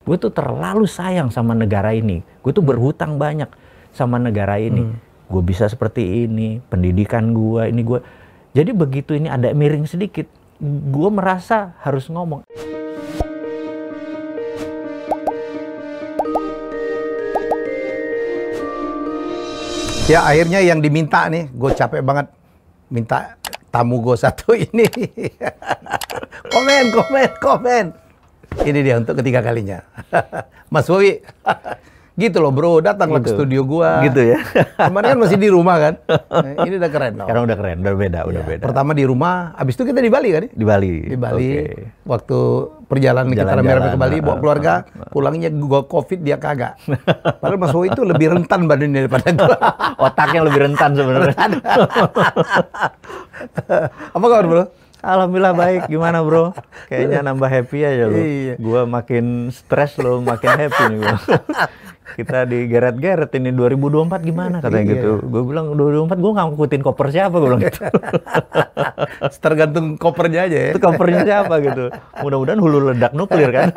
Gue tuh terlalu sayang sama negara ini. Gue tuh berhutang banyak sama negara ini. Gue bisa seperti ini, pendidikan gue, ini gue. Jadi begitu ini ada miring sedikit, gue merasa harus ngomong. Ya akhirnya yang diminta nih, gue capek banget minta tamu gue satu ini. Komen. Ini dia untuk ketiga kalinya. Mas Bowie. Gitu loh bro, datanglah ke studio gua. Gitu ya. Kemarin kan masih di rumah kan. Ini udah keren loh. Sekarang udah keren, udah beda. Pertama di rumah, abis itu kita di Bali kan? Di Bali. Okay. Waktu perjalanan kita rame-rame ke Bali, bawa keluarga, pulangnya gua COVID, dia kagak. Padahal Mas Bowie itu lebih rentan badannya daripada gua. Otaknya lebih rentan sebenarnya. Apa kabar bro? Alhamdulillah baik, gimana bro? Kayaknya nambah happy aja lo. Iya. Gua makin stres lo, makin happy nih gua. Kita digeret-geret ini 2024 gimana katanya gitu. Gue bilang 2024 gue nggak ngikutin koper siapa, gue bilang gitu. Tergantung kopernya aja ya. Itu kopernya siapa gitu. Mudah-mudahan hulu ledak nuklir kan.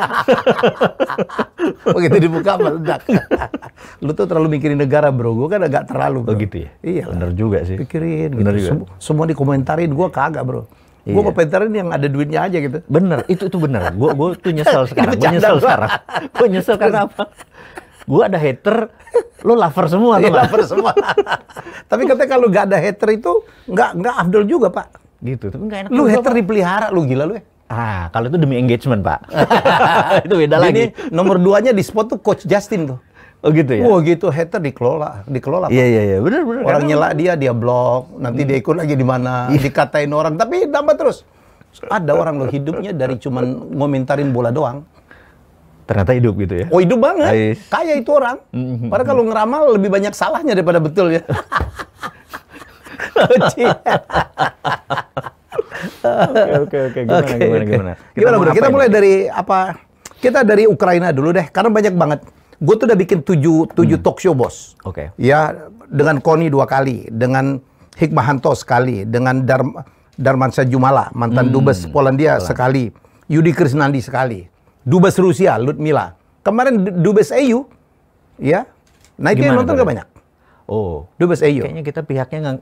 Begitu dibuka meledak. Lu tuh terlalu mikirin negara bro, gue kan agak terlalu bro. Oh gitu ya? Iya. Bener juga sih. Pikirin bener gitu. Semua dikomentarin, gue kagak bro. Iya. Gue komentarin yang ada duitnya aja gitu. Bener, itu bener. Gue tuh nyesel sekarang. Gue nyesel karena apa? Gue ada hater, lo lover semua tuh. Lover semua. Tapi katanya kalau nggak ada hater itu nggak afdol juga pak. Gitu, tapi nggak enak. Lu hater Pak. dipelihara, lu gila lu ya. Kalau itu demi engagement pak. Itu beda lagi. Ini nomor 2-nya di spot tuh Coach Justin tuh. Oh gitu ya? Wah gitu, hater dikelola. Iya, bener. Orang nyela dia blok, nanti dia ikut lagi di mana, dikatain orang, tapi nambah terus. Ada orang loh hidupnya dari cuman ngomentarin bola doang. Ternyata hidup gitu ya? Oh hidup banget, kaya itu orang. Padahal kalau ngeramal lebih banyak salahnya daripada betul ya. Oke. Gimana? Gimana bro? Kita mulai dari apa? Kita dari Ukraina dulu deh, karena banyak banget. Gue tuh udah bikin 7 talk show bos. Oke. Ya dengan Koni 2 kali, dengan Hikmahanto sekali, dengan Darmansyah Jumala, mantan Dubes Polandia sekali, Yudi Krisnandi sekali. Dubes Rusia, Ludmila. Kemarin Dubes EU, ya. Nah itu yang nonton gak banyak. Oh. Dubes EU. Kayaknya kita pihaknya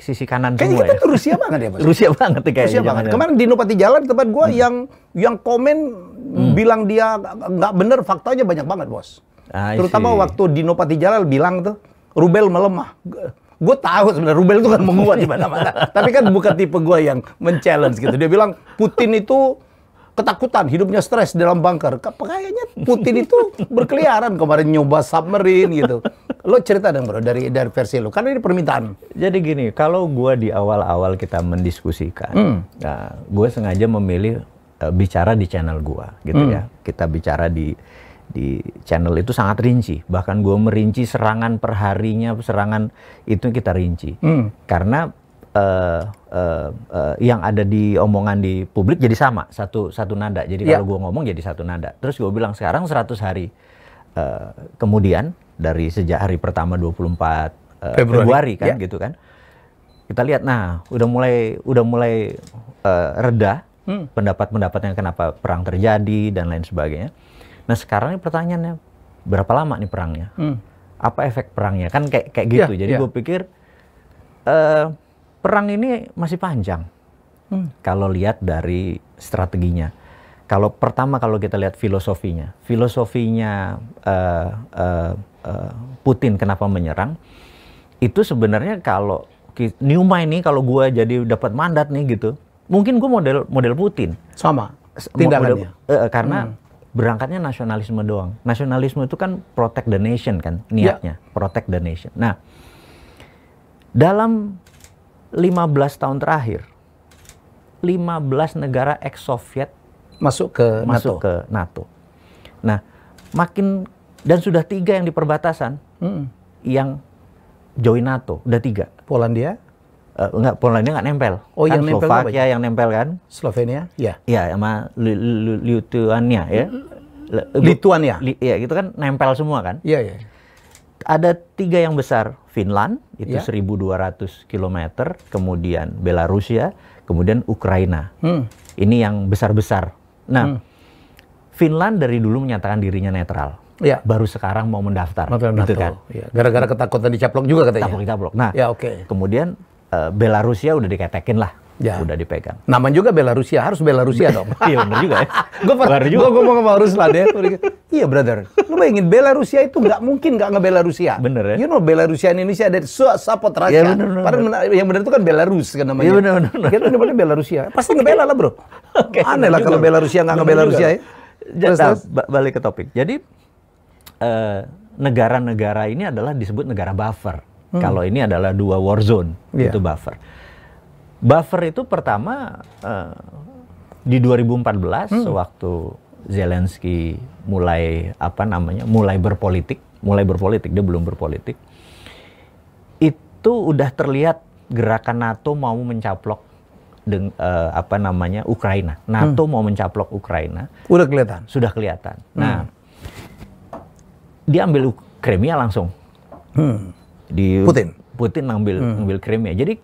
sisi kanan kayaknya semua kita ya. tuh Rusia banget ya, Mas. Rusia banget kayaknya. Rusia banget. Kemarin di Nopati Jalan tempat gua yang komen bilang dia nggak bener, faktanya banyak banget, Bos. Terutama waktu di Nopati Jalan bilang tuh rubel melemah. Gue tahu sebenarnya rubel itu kan menguat di mana-mana. Tapi kan bukan tipe gue yang men-challenge gitu. Dia bilang Putin itu ketakutan, hidupnya stres dalam bunker. Kayaknya Putin itu berkeliaran kemarin nyoba submarine gitu. Lo cerita dong bro dari versi lo, karena ini permintaan. Jadi gini, kalau gue di awal-awal kita mendiskusikan, nah, gue sengaja memilih bicara di channel gue, gitu ya. Kita bicara di channel itu sangat rinci. Bahkan gue merinci serangan perharinya, serangan itu kita rinci. Karena yang ada di omongan di publik jadi sama, satu nada. Jadi kalau gue ngomong jadi satu nada. Terus gue bilang sekarang 100 hari kemudian dari sejak hari pertama 24 Februari kan gitu kan. Kita lihat nah udah mulai reda pendapat-pendapatnya kenapa perang terjadi dan lain sebagainya. Nah sekarang ini pertanyaannya berapa lama nih perangnya? Apa efek perangnya? Kan kayak gitu. Jadi gue pikir perang ini masih panjang kalau lihat dari strateginya. Kalau kita lihat filosofinya Putin kenapa menyerang itu sebenarnya kalau Newma ini kalau gue jadi dapat mandat nih gitu, mungkin gue model Putin sama tindakannya karena berangkatnya nasionalisme doang. Nasionalisme itu kan protect the nation kan niatnya, protect the nation. Nah dalam 15 tahun terakhir, 15 negara ex-Soviet masuk ke NATO. Nah, dan sudah 3 yang di perbatasan yang join NATO, udah 3. Polandia? Polandia nggak nempel. Oh, kan yang nempel Slovakia yang nempel kan? Slovenia? Ya. Iya, sama Lithuania ya. Lituania? Iya, itu kan nempel semua kan? Iya. Ada 3 yang besar, Finland itu 1.200 km, kemudian Belarusia, kemudian Ukraina. Ini yang besar-besar. Nah, Finland dari dulu menyatakan dirinya netral. Ya. Baru sekarang mau mendaftar, gitu kan? Ya. Gara-gara ketakutan dicaplok juga katanya. Caplok-caplok. Nah, ya, oke. Kemudian Belarusia udah diketekin lah, udah dipegang. Nama juga Belarusia, harus Belarusia dong. Iya benar juga ya. Gue ngomong sama Ruslan ya. Iya brother, lu bayangin Belarusia itu nggak mungkin nggak nge-Belarusia. Bener ya. You know Belarusia Indonesia ada support Russia. Ya, bener. Padahal yang benar itu kan Belarus kan namanya. Iya benar. Kita namanya Belarusia. Pasti ngebela lah bro. Okay, aneh lah kalau Belarusia nggak nge-Belarusia ya. Terus, balik ke topik. Jadi negara-negara ini adalah disebut negara buffer. Kalau ini adalah 2 war zone, itu buffer. Buffer itu pertama di 2014 waktu Zelensky mulai berpolitik, dia belum berpolitik. Itu udah terlihat gerakan NATO mau mencaplok Ukraina. NATO mau mencaplok Ukraina. Sudah kelihatan. Nah, dia ambil Crimea langsung. Putin ngambil Crimea. Jadi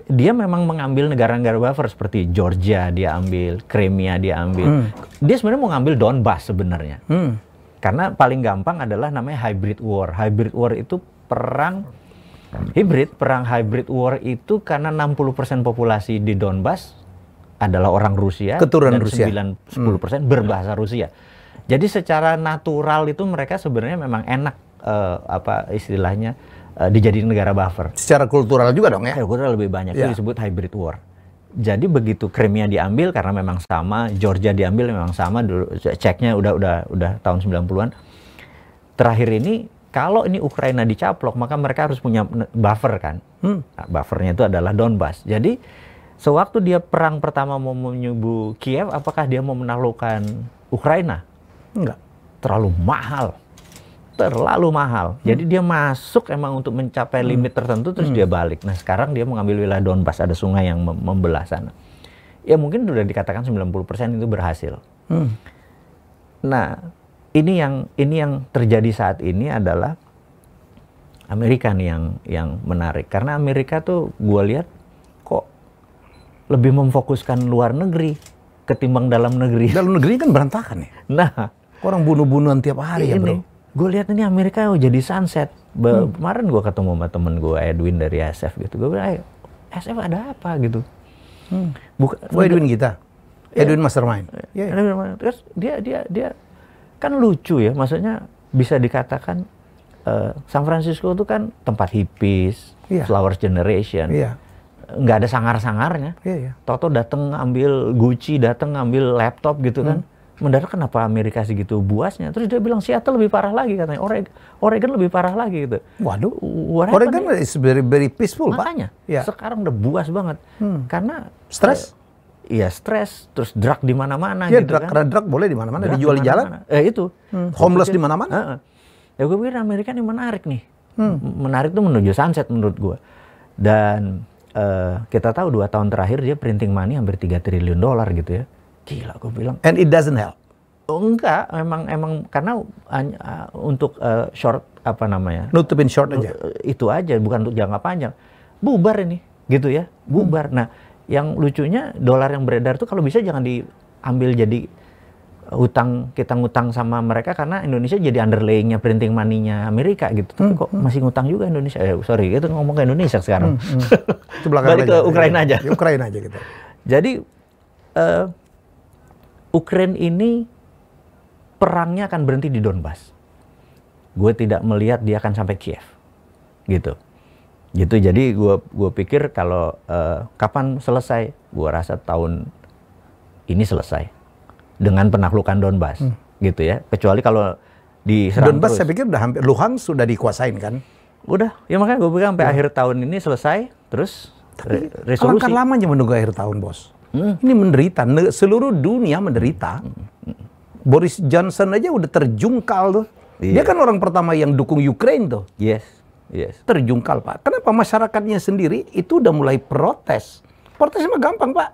dia memang mengambil negara-negara buffer seperti Georgia dia ambil, Crimea dia ambil. Dia sebenarnya mau ngambil Donbas sebenarnya. Karena paling gampang adalah namanya hybrid war. Hybrid war itu perang hybrid war itu karena 60% populasi di Donbas adalah orang Rusia, keturunan dan Rusia. 10% berbahasa Rusia. Jadi secara natural itu mereka sebenarnya memang enak istilahnya dijadiin negara buffer. Secara kultural juga dong ya? Kultural lebih banyak, itu disebut hybrid war. Jadi begitu Crimea diambil karena memang sama, Georgia diambil memang sama, dulu ceknya udah tahun 90-an. Terakhir ini, kalau ini Ukraina dicaplok, maka mereka harus punya buffer kan. Nah, buffernya itu adalah Donbas. Jadi sewaktu dia perang pertama mau menyerbu Kiev, apakah dia mau menaklukkan Ukraina? Enggak. Terlalu mahal. Jadi dia masuk emang untuk mencapai limit tertentu, terus dia balik. Nah sekarang dia mengambil wilayah Donbas, ada sungai yang membelah sana. Ya mungkin sudah dikatakan 90% itu berhasil. Nah ini yang terjadi saat ini adalah Amerika nih yang menarik. Karena Amerika tuh gue lihat kok lebih memfokuskan luar negeri ketimbang dalam negeri. Dalam negeri kan berantakan ya. Nah orang bunuh-bunuhan tiap hari ya bro. Gue lihat ini Amerika jadi sunset. Kemarin gue ketemu sama temen gue Edwin dari SF gitu. Gue bilang, SF ada apa gitu? Edwin kita, Edwin Mastermind. Terus dia kan lucu ya. Maksudnya bisa dikatakan San Francisco itu kan tempat hippies, flowers generation. Nggak ada sangar-sangarnya. Toto datang ambil Gucci, datang ambil laptop gitu kan. Mendadak kenapa Amerika segitu buasnya? Terus dia bilang Seattle lebih parah lagi katanya. Oregon lebih parah lagi gitu. Waduh. Oregon is very peaceful, makanya, Pak. Sekarang udah buas banget. Karena stres. Iya, stres. Terus drug di mana-mana gitu kan. Karena drug boleh di mana-mana, dijual di jalan. Itu. Homeless di mana-mana. Ya gue pikir Amerika ini menarik nih. Menarik tuh menuju sunset menurut gue. Dan kita tahu 2 tahun terakhir dia printing money hampir $3 triliun gitu ya. Gila, gue bilang. And it doesn't help. Enggak, emang karena untuk short nutupin short aja. Itu aja, bukan untuk jangka panjang. Bubar ini, gitu ya, bubar. Nah, yang lucunya dolar yang beredar tuh kalau bisa jangan diambil jadi hutang, kita ngutang sama mereka karena Indonesia jadi underlayingnya printing money-nya Amerika gitu. Tapi kok masih ngutang juga Indonesia? Sorry, itu ngomong ke Indonesia sekarang. Itu balik ke Ukraina aja. Ukraina aja gitu. Jadi Ukraina ini perangnya akan berhenti di Donbas. Gue tidak melihat dia akan sampai Kiev, gitu. Jadi gue pikir kalau kapan selesai, gue rasa tahun ini selesai dengan penaklukan Donbas, gitu ya. Kecuali kalau diserang Donbas terus. Saya pikir udah hampir Luhansk sudah dikuasain kan? Udah, ya makanya gue pikir sampai akhir tahun ini selesai, terus resolusi. Alangkah lamanya menunggu akhir tahun, bos. Ini menderita, seluruh dunia menderita. Boris Johnson aja udah terjungkal tuh. Dia kan orang pertama yang dukung Ukraine tuh. Yes. Terjungkal, Pak. Kenapa masyarakatnya sendiri itu udah mulai protes? Protesnya mah gampang, Pak.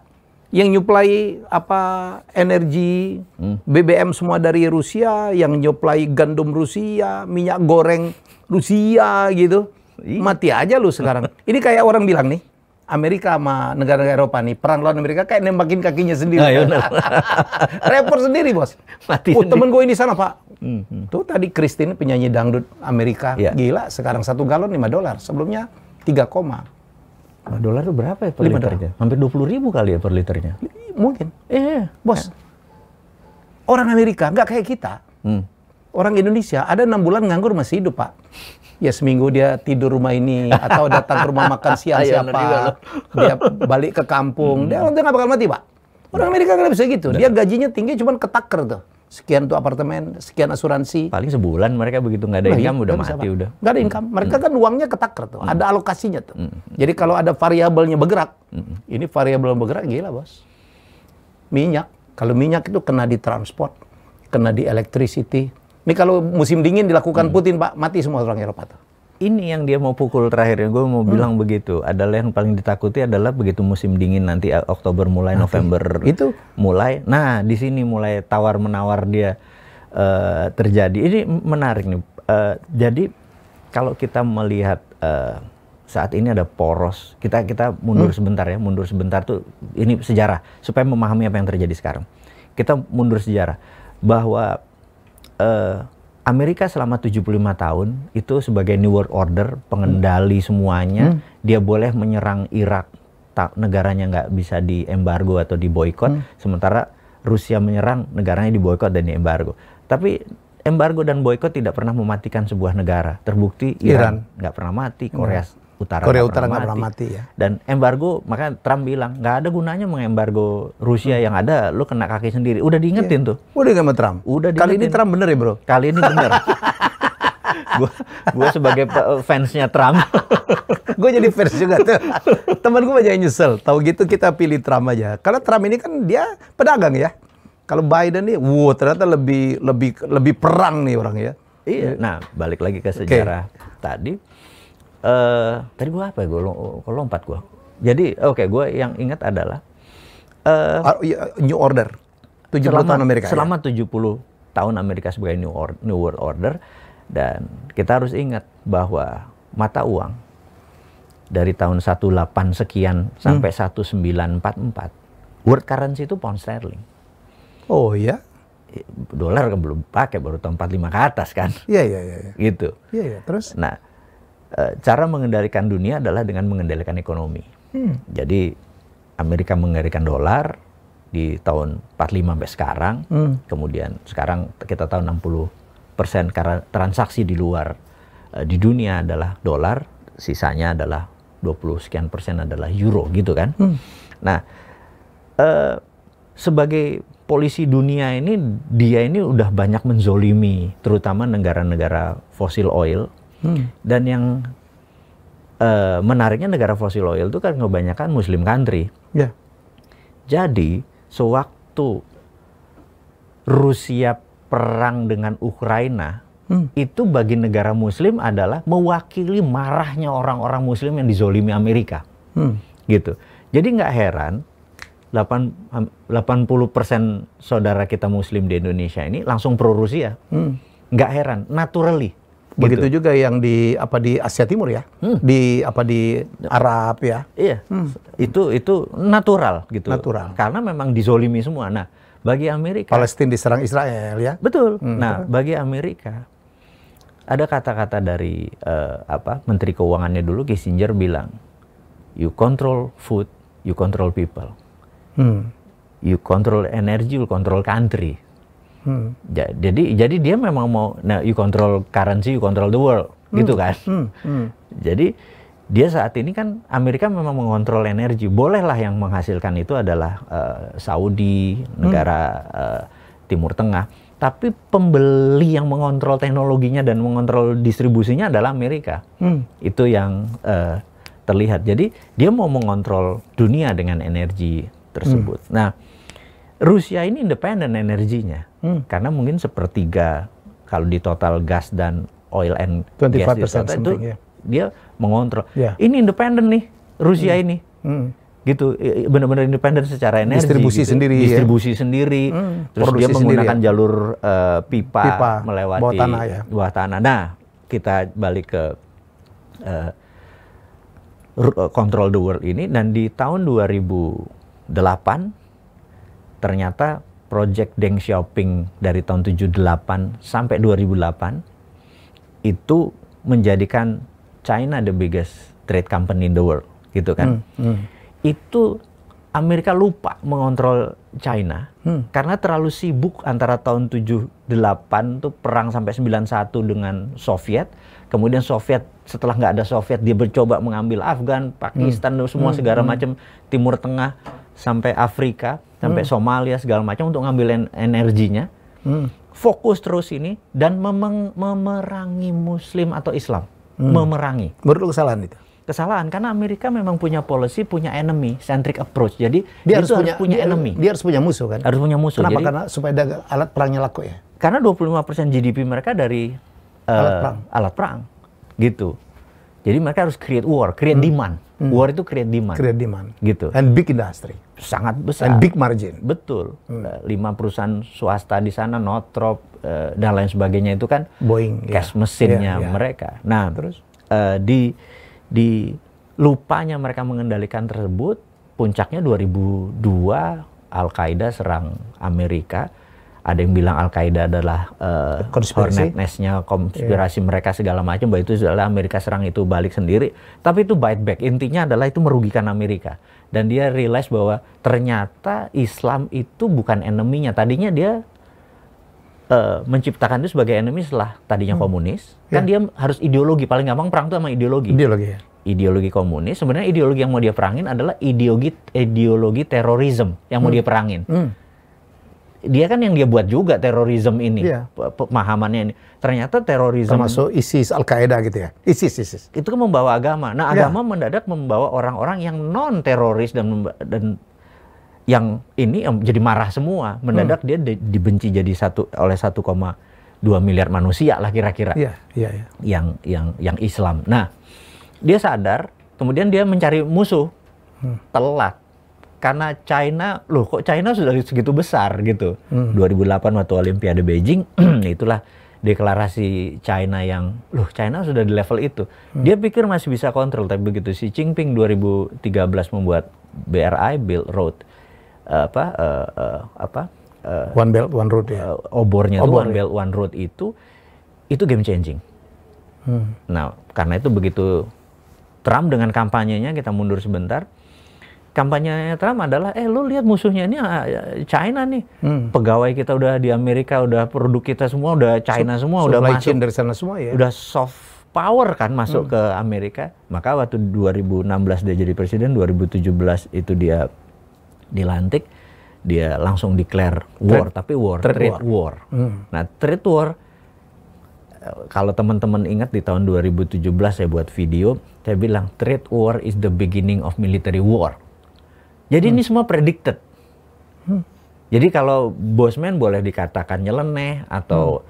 Yang nyuplai energi BBM semua dari Rusia, yang nyuplai gandum Rusia, minyak goreng Rusia gitu. Mati aja lu sekarang. Ini kayak orang bilang nih, Amerika sama negara-negara Eropa nih, perang lawan Amerika kayak nembakin kakinya sendiri. Repot sendiri, Bos. Mati temen gue ini sana, Pak. Tuh tadi Christine, penyanyi dangdut Amerika. Gila, sekarang 1 galon $5. Sebelumnya 3, $5 itu berapa ya per liternya? Hampir 20.000 kali ya per liternya. Mungkin. Bos. Orang Amerika nggak kayak kita. Orang Indonesia ada 6 bulan nganggur masih hidup, Pak. Ya seminggu dia tidur rumah ini atau datang ke rumah makan siang siapa, dia balik ke kampung, dia nggak bakal mati, Pak. Orang Amerika nggak bisa gitu. Dia gajinya tinggi, cuman ketaker tuh. Sekian tuh apartemen, sekian asuransi. Paling sebulan mereka begitu nggak ada income udah mati udah. Nggak ada income. Mereka kan uangnya ketaker tuh, ada alokasinya tuh. Jadi kalau ada variabelnya bergerak, ini variabel bergerak gila, Bos. Minyak, kalau minyak itu kena di transport, kena di electricity. Ini kalau musim dingin dilakukan Putin, Pak, mati semua orang Eropa tuh. Ini yang dia mau pukul terakhir, gue mau bilang begitu. Adalah yang paling ditakuti adalah begitu musim dingin nanti Oktober mulai, November itu mulai. Nah, di sini mulai tawar-menawar dia terjadi. Ini menarik nih. Jadi kalau kita melihat saat ini ada poros, kita mundur sebentar ya, mundur sebentar tuh. Ini sejarah supaya memahami apa yang terjadi sekarang. Kita mundur sejarah bahwa Amerika selama 75 tahun itu sebagai New World Order, pengendali semuanya, dia boleh menyerang Irak, negaranya nggak bisa diembargo atau diboikot, sementara Rusia menyerang, negaranya diboikot dan diembargo. Tapi embargo dan boikot tidak pernah mematikan sebuah negara. Terbukti Iran nggak pernah mati, Korea Utara nggak pernah mati ya. Dan embargo, maka Trump bilang nggak ada gunanya mengembargo Rusia, yang ada lu kena kaki sendiri. Udah diingetin tuh. Udah sama Trump. Udah kali ini Trump bener ya, Bro? Kali ini bener. Gue sebagai fansnya Trump, gue jadi fans juga tuh. Temen gue banyak yang nyesel. Tahu gitu kita pilih Trump aja. Karena Trump ini kan dia pedagang ya. Kalau Biden nih, ternyata lebih perang nih orang ya. Iya. Nah, balik lagi ke sejarah tadi. Tadi gue apa ya? Gue lompat gue. Jadi, gue yang ingat adalah New Order. 70 tahun Amerika. Selama 70 tahun Amerika sebagai New World Order. Dan kita harus ingat bahwa mata uang dari tahun 18 sekian sampai 1944, world currency itu pound sterling. Oh iya? Dolar kan belum pakai, baru tahun 45 ke atas kan. Iya. Gitu. Iya, terus? Nah, cara mengendalikan dunia adalah dengan mengendalikan ekonomi. Jadi Amerika mengendalikan dolar di tahun 45 sampai sekarang. Kemudian sekarang kita tahu 60% karena transaksi di luar di dunia adalah dolar, sisanya adalah 20 sekian persen adalah euro gitu kan. Nah, sebagai polisi dunia ini, dia ini udah banyak menzolimi terutama negara-negara fossil oil. Dan yang menariknya negara fossil oil itu kan kebanyakan Muslim country. Jadi sewaktu Rusia perang dengan Ukraina, itu bagi negara Muslim adalah mewakili marahnya orang-orang Muslim yang dizolimi Amerika. Gitu. Jadi nggak heran 80% saudara kita Muslim di Indonesia ini langsung pro Rusia. Nggak heran, naturally. Begitu juga yang di Asia Timur ya, di Arab ya. Iya, itu natural gitu. Natural. Karena memang dizolimi semua. Nah, bagi Amerika, Palestina diserang Israel ya. Betul. Nah, bagi Amerika ada kata-kata dari Menteri Keuangannya dulu, Kissinger bilang, you control food, you control people, you control energy, you control country. Jadi dia memang mau, you control currency, you control the world, gitu kan. Jadi dia saat ini kan Amerika memang mengontrol energi. Bolehlah yang menghasilkan itu adalah Saudi, negara Timur Tengah. Tapi pembeli yang mengontrol teknologinya dan mengontrol distribusinya adalah Amerika. Itu yang terlihat. Jadi dia mau mengontrol dunia dengan energi tersebut. Nah, Rusia ini independen energinya, karena mungkin sepertiga kalau di total gas dan oil and gas itu dia mengontrol. Ini independen nih Rusia ini, gitu, benar-benar independen secara energi. Distribusi gitu. sendiri. Distribusi sendiri. Terus dia menggunakan jalur pipa melewati bawah tanah. Nah, kita balik ke control the world ini, dan di tahun 2008 ternyata project Deng Xiaoping dari tahun 78 sampai 2008 itu menjadikan China the biggest trade company in the world, gitu kan. Itu Amerika lupa mengontrol China karena terlalu sibuk antara tahun 78 tuh perang sampai 91 dengan Soviet. Kemudian Soviet, setelah nggak ada Soviet, dia mencoba mengambil Afgan, Pakistan, semua segala macam, Timur Tengah sampai Afrika, sampai Somalia segala macam untuk ngambil energinya. Fokus terus ini dan memerangi Muslim atau Islam. Memerangi. Menurut lu kesalahan itu? Kesalahan, karena Amerika memang punya policy, punya enemy centric approach. Jadi dia harus punya enemy. Dia harus punya musuh kan? Harus punya musuh. Kenapa? Jadi, karena supaya ada alat perangnya laku ya? Karena 25% GDP mereka dari alat perang. Gitu. Jadi mereka harus create war, create demand. War itu create demand. Create demand. Gitu. And big industry. Sangat besar. And big margin. Betul. 5 perusahaan swasta di sana, Northrop dan lain sebagainya itu kan Boeing, cash mesinnya mereka. Nah, terus di lupanya mereka mengendalikan tersebut, puncaknya 2002 Al-Qaeda serang Amerika. Ada yang bilang Al-Qaeda adalah hornet nest-nya, konspirasi mereka segala macam, bahwa itu adalah Amerika serang itu balik sendiri. Tapi itu bite back. Intinya adalah itu merugikan Amerika. Dan dia realize bahwa ternyata Islam itu bukan enemy-nya. Tadinya dia menciptakan itu sebagai enemy setelah tadinya komunis. Kan dia harus ideologi. Paling gampang perang itu sama ideologi. Ideologi ya. Ideologi komunis. Sebenarnya ideologi yang mau dia perangin adalah ideologi terorisme yang mau dia perangin. Dia kan yang dia buat juga terorisme ini, pemahamannya ini. Ternyata terorisme termasuk ISIS, Al-Qaeda gitu ya. ISIS. Itu kan membawa agama. Nah, agama mendadak membawa orang-orang yang non teroris dan yang ini jadi marah semua. Mendadak dia dibenci jadi oleh 1,2 miliar manusia lah kira-kira. Yang Islam. Nah, dia sadar, kemudian dia mencari musuh. Telat. Karena China, loh kok China sudah segitu besar gitu. 2008 waktu Olimpiade Beijing, itulah deklarasi China yang, loh China sudah di level itu. Dia pikir masih bisa kontrol, tapi begitu Xi Jinping 2013 membuat BRI, Belt Road, One Belt One Road ya. Obornya itu One Belt One Road itu game changing. Nah, karena itu begitu Trump dengan kampanyenya, kita mundur sebentar. Kampanyenya Trump adalah, lu lihat musuhnya ini China nih. Pegawai kita udah di Amerika, udah produk kita semua udah China semua, udah masuk dari sana semua ya. Udah soft power kan masuk ke Amerika. Maka waktu 2016 dia jadi presiden, 2017 itu dia dilantik, dia langsung declare war, tapi trade war. Nah, trade war, kalau teman-teman ingat di tahun 2017 saya buat video, saya bilang trade war is the beginning of military war. Jadi ini semua predicted. Jadi kalau Bosman boleh dikatakan nyeleneh atau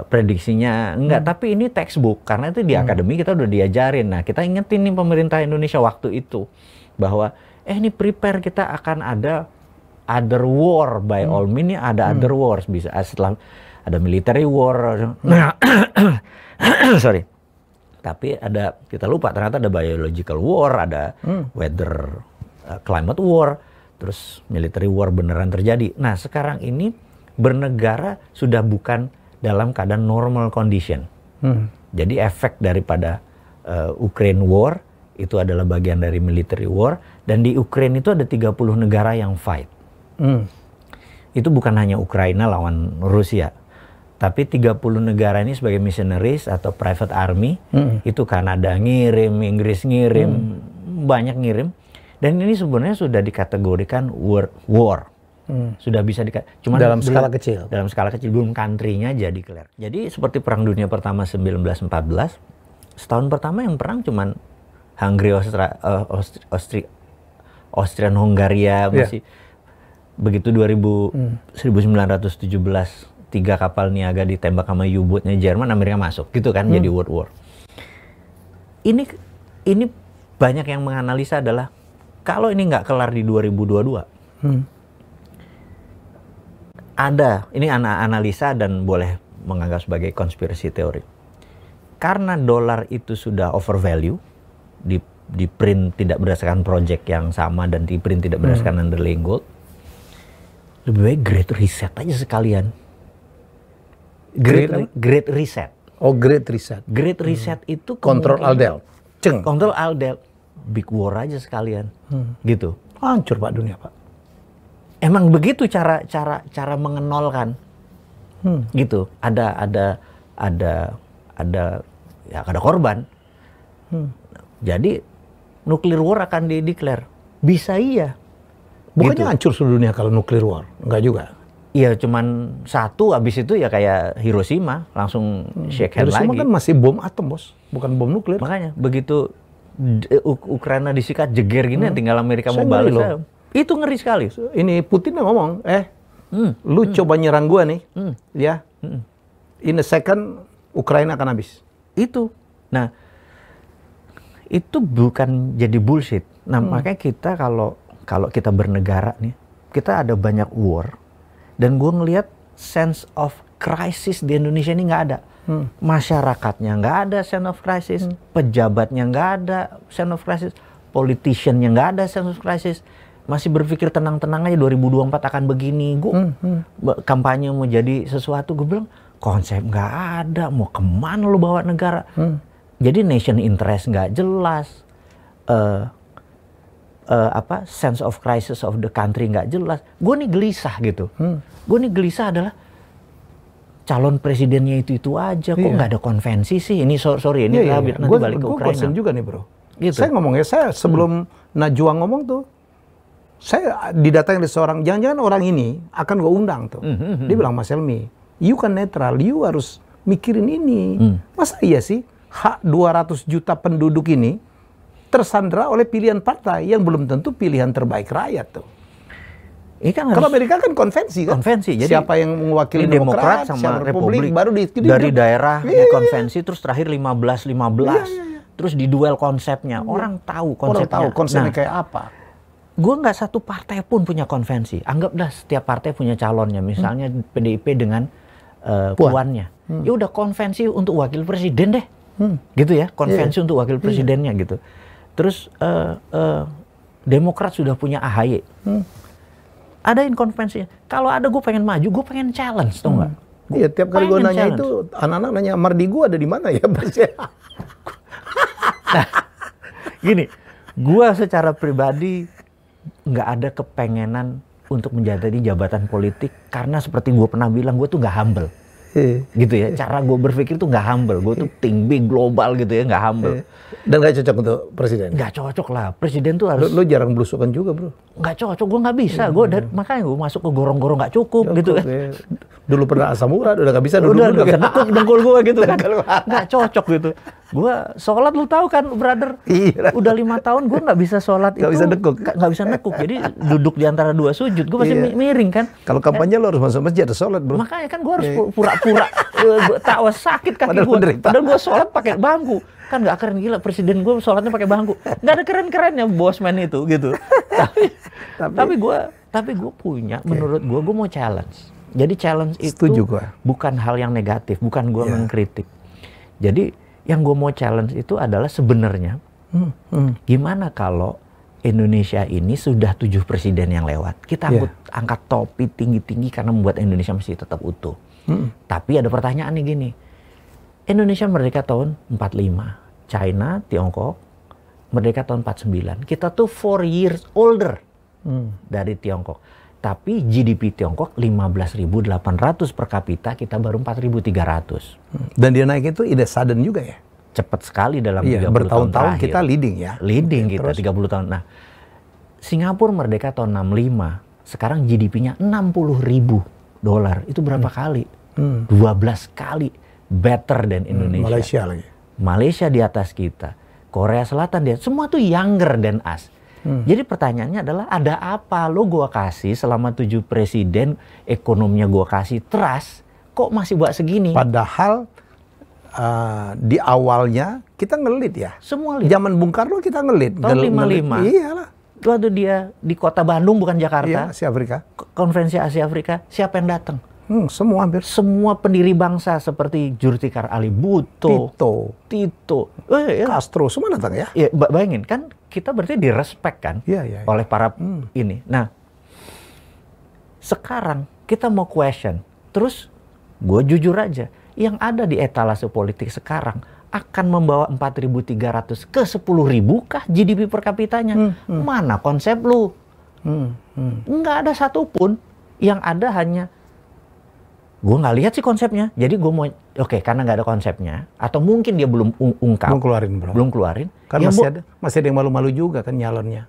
prediksinya enggak, tapi ini textbook karena itu di akademi kita udah diajarin. Nah, kita ingetin nih pemerintah Indonesia waktu itu bahwa ini prepare, kita akan ada other war, by all means ada other wars, bisa setelah ada military war. Nah, sorry. Tapi ada, kita lupa ternyata ada biological war, ada weather climate war, terus military war beneran terjadi. Nah, sekarang ini bernegara sudah bukan dalam keadaan normal condition. Jadi efek daripada Ukraine war itu adalah bagian dari military war, dan di Ukraine itu ada 30 negara yang fight. Itu bukan hanya Ukraina lawan Rusia, tapi 30 negara ini sebagai missionaries atau private army. Itu Kanada ngirim, Inggris ngirim, banyak ngirim. Dan ini sebenarnya sudah dikategorikan war. Sudah bisa cuman dalam skala kecil. Dalam skala kecil, belum country-nya jadi declare. Jadi seperti Perang Dunia Pertama 1914, setahun pertama yang perang cuman Hungary, Austria-Hungaria masih. Begitu 1917 3 kapal niaga ditembak sama U-boatnya Jerman, Amerika masuk. Gitu kan, jadi world war. Ini banyak yang menganalisa adalah kalau ini nggak kelar di 2022, ada, ini analisa dan boleh menganggap sebagai konspirasi teori. Karena dolar itu sudah overvalue di di print tidak berdasarkan project yang sama dan di print tidak berdasarkan underlying gold. Lebih baik Great Reset aja sekalian. Great Reset. Oh, Great Reset. Great Reset itu Control Alt-Del. Ceng. Control Alt-Del. Big War aja sekalian. Gitu. Hancur Pak dunia, Pak. Emang begitu cara mengenolkan. Gitu. Ada korban. Jadi nuclear war akan di-declare. Bisa iya. Bukannya gitu. hancur seluruh dunia kalau nuclear war? Enggak juga. Iya, cuman satu, abis itu ya kayak Hiroshima, langsung shake hand Hiroshima lagi. kan masih bom atom, Bos. Bukan bom nuklir. Makanya, begitu Ukraina disikat jeger gini, tinggal Amerika mau Saya ngeri balas. loh. Itu ngeri sekali. Ini Putin yang ngomong, lu coba nyerang gua nih, ya. In a second, Ukraina akan habis. Itu. Nah, itu bukan jadi bullshit. Nah, makanya kita kalau kita bernegara nih, kita ada banyak war. Dan gue ngelihat sense of crisis di Indonesia ini nggak ada. Masyarakatnya nggak ada sense of crisis. Pejabatnya nggak ada sense of crisis. Politiciannya nggak ada sense of crisis. Masih berpikir tenang-tenang aja 2024 akan begini. Gue kampanye mau jadi sesuatu, gue bilang konsep nggak ada. Mau kemana lo bawa negara? Jadi nation interest nggak jelas. Sense of crisis of the country nggak jelas. Gue nih gelisah gitu. Gue nih gelisah adalah calon presidennya itu aja. Kok nggak ada konvensi sih? Ini sorry ini nanti balik ke Ukraina. Gue juga nih bro. Gitu. Saya ngomongnya, saya sebelum Najwa ngomong tuh, saya didatangin dari seorang, jangan-jangan orang ini akan gue undang tuh. Dia bilang, Mas Helmi, you kan netral, you harus mikirin ini. Masa iya sih hak 200 juta penduduk ini tersandra oleh pilihan partai yang belum tentu pilihan terbaik rakyat tuh. Kan kalau Amerika kan konvensi kan. Konvensi. Jadi siapa yang mewakili Demokrat sama Republik baru dari daerah konvensi terus terakhir 15. Terus diduel konsepnya. Orang tahu konsepnya. Orang tahu konsepnya kayak apa. Gue nggak satu partai pun punya konvensi. Anggaplah setiap partai punya calonnya. Misalnya PDIP dengan puannya. Ya udah konvensi untuk wakil presiden deh. Gitu ya. Konvensi untuk wakil presidennya gitu. Terus Demokrat sudah punya AHY. Adain konvensinya. Kalau ada gue pengen maju, gue pengen challenge, tau nggak? Iya, tiap kali gue nanya challenge. Itu, anak-anak nanya, Mardi gue ada di mana ya? Nah, gini, gue secara pribadi nggak ada kepengenan untuk menjadi jabatan politik karena seperti gue pernah bilang, gue tuh nggak humble. Gitu ya, cara gue berpikir tuh nggak humble. Gue tuh think big, global gitu ya, nggak humble. Dan nggak cocok untuk presiden? Nggak cocok lah, presiden tuh harus... Lo jarang belusukan juga bro? Nggak cocok, gue nggak bisa. Makanya gue masuk ke gorong-gorong nggak cukup gitu kan. Ya. Dulu pernah asam urat, udah nggak bisa udah nggak bisa nekuk dengkul gue gitu kan. Nggak cocok gitu. Gue sholat lu tahu kan brother, udah 5 tahun gue nggak bisa sholat itu. Nggak bisa nekuk. Jadi duduk di antara 2 sujud, gue pasti miring kan. Kalau kampanye lo harus masuk masjid, ada sholat bro. Makanya kan gue harus pura-pura tawa sakit kaki gue. Padahal gue sholat pakai bangku. Kan nggak keren, gila presiden gue sholatnya pakai bangku. Nggak ada keren-kerennya bosman itu gitu. Tapi gue punya, menurut gue mau challenge. Jadi challenge itu bukan hal yang negatif, bukan gue mengkritik. Jadi yang gue mau challenge itu adalah sebenarnya gimana kalau Indonesia ini sudah 7 presiden yang lewat. Kita angkat topi tinggi-tinggi karena membuat Indonesia masih tetap utuh. Tapi ada pertanyaan nih gini. Indonesia merdeka tahun 45. China, Tiongkok merdeka tahun 49. Kita tuh 4 years older dari Tiongkok. Tapi GDP Tiongkok 15.800 per kapita, kita baru 4.300. Dan dia naik itu ide sudden juga ya? Cepat sekali dalam 30 bertahun-tahun kita leading ya? Leading kita, 30 tahun. Nah, Singapura merdeka tahun 65, sekarang GDP-nya $60.000. Itu berapa kali? 12 kali better than Indonesia. Malaysia lagi. Malaysia di atas kita. Korea Selatan dia, semua tuh younger than us. Jadi pertanyaannya adalah ada apa lo gua kasih selama 7 presiden, ekonominya gua kasih trust, kok masih buat segini? Padahal di awalnya kita ngelit ya. Semua lead. Zaman Bung Karno kita ngelit. Tahun 55. Iyalah. Waktu dia di kota Bandung bukan Jakarta. Iya, Asia Afrika. Konferensi Asia Afrika, siapa yang datang? Semua hampir. Semua pendiri bangsa seperti Zulfikar Ali Bhutto, Tito, Castro, semua datang ya. Ya, bayangin kan kita berarti direspek kan oleh para ini. Nah, sekarang kita mau question, terus gue jujur aja, yang ada di etalase politik sekarang akan membawa 4.300 ke 10.000 kah GDP per kapitanya? Mana konsep lu? Nggak ada satupun. Yang ada hanya gue nggak lihat sih konsepnya. Jadi gue mau karena nggak ada konsepnya, atau mungkin dia belum ungkap, belum keluarin. Kan ya, masih ada yang malu-malu juga kan nyalonnya.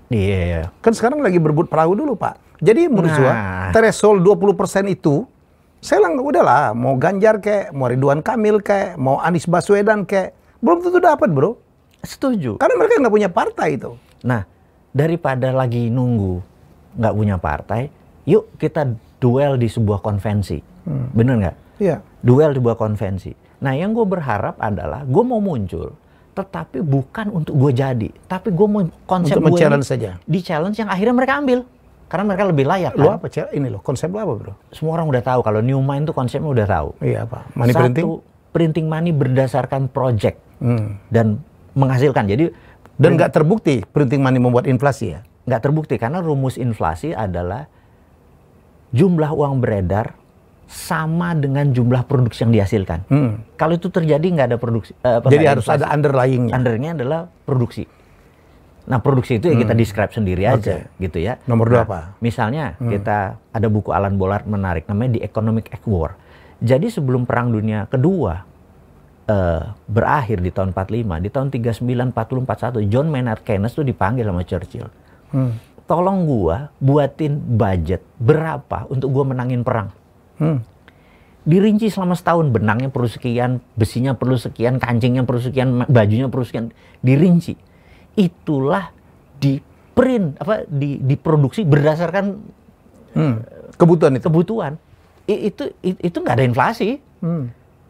Iya. Kan sekarang lagi berebut perahu dulu, Pak. Jadi menurut gua threshold 20% itu, saya bilang udahlah, mau Ganjar kek, mau Ridwan Kamil kek, mau Anies Baswedan kek, belum tentu dapat, bro. Setuju. Karena mereka nggak punya partai itu. Nah, daripada lagi nunggu nggak punya partai, yuk kita duel di sebuah konvensi. Bener nggak? Iya. Duel di sebuah konvensi. Nah, yang gue berharap adalah gue mau muncul, tetapi bukan untuk gue jadi, tapi gue mau konsep gue challenge saja. Di challenge yang akhirnya mereka ambil, karena mereka lebih layak. Lo apa ini lo? Konsep lo apa, bro? Semua orang udah tahu kalau New Mind itu konsepnya udah tahu. Iya, Pak. Money printing. Printing money berdasarkan project dan menghasilkan. Jadi dan nggak terbukti printing money membuat inflasi ya? Nggak terbukti karena rumus inflasi adalah jumlah uang beredar sama dengan jumlah produksi yang dihasilkan. Kalau itu terjadi nggak ada produksi. Jadi harus inflasi. Ada underlying-nya. Underlying-nya adalah produksi. Nah, produksi itu ya kita describe sendiri aja, gitu ya. Nomor 2 apa? Misalnya kita ada buku Alan Bollard menarik, namanya The Economic Egg War. Jadi sebelum Perang Dunia Kedua berakhir di tahun 45, di tahun 39, 40, 41, John Maynard Keynes tuh dipanggil sama Churchill. Tolong gua buatin budget berapa untuk gua menangin perang. Dirinci selama setahun, benangnya perlu sekian, besinya perlu sekian, kancingnya perlu sekian, bajunya perlu sekian, dirinci. Itulah diproduksi berdasarkan kebutuhan. Itu nggak ada inflasi,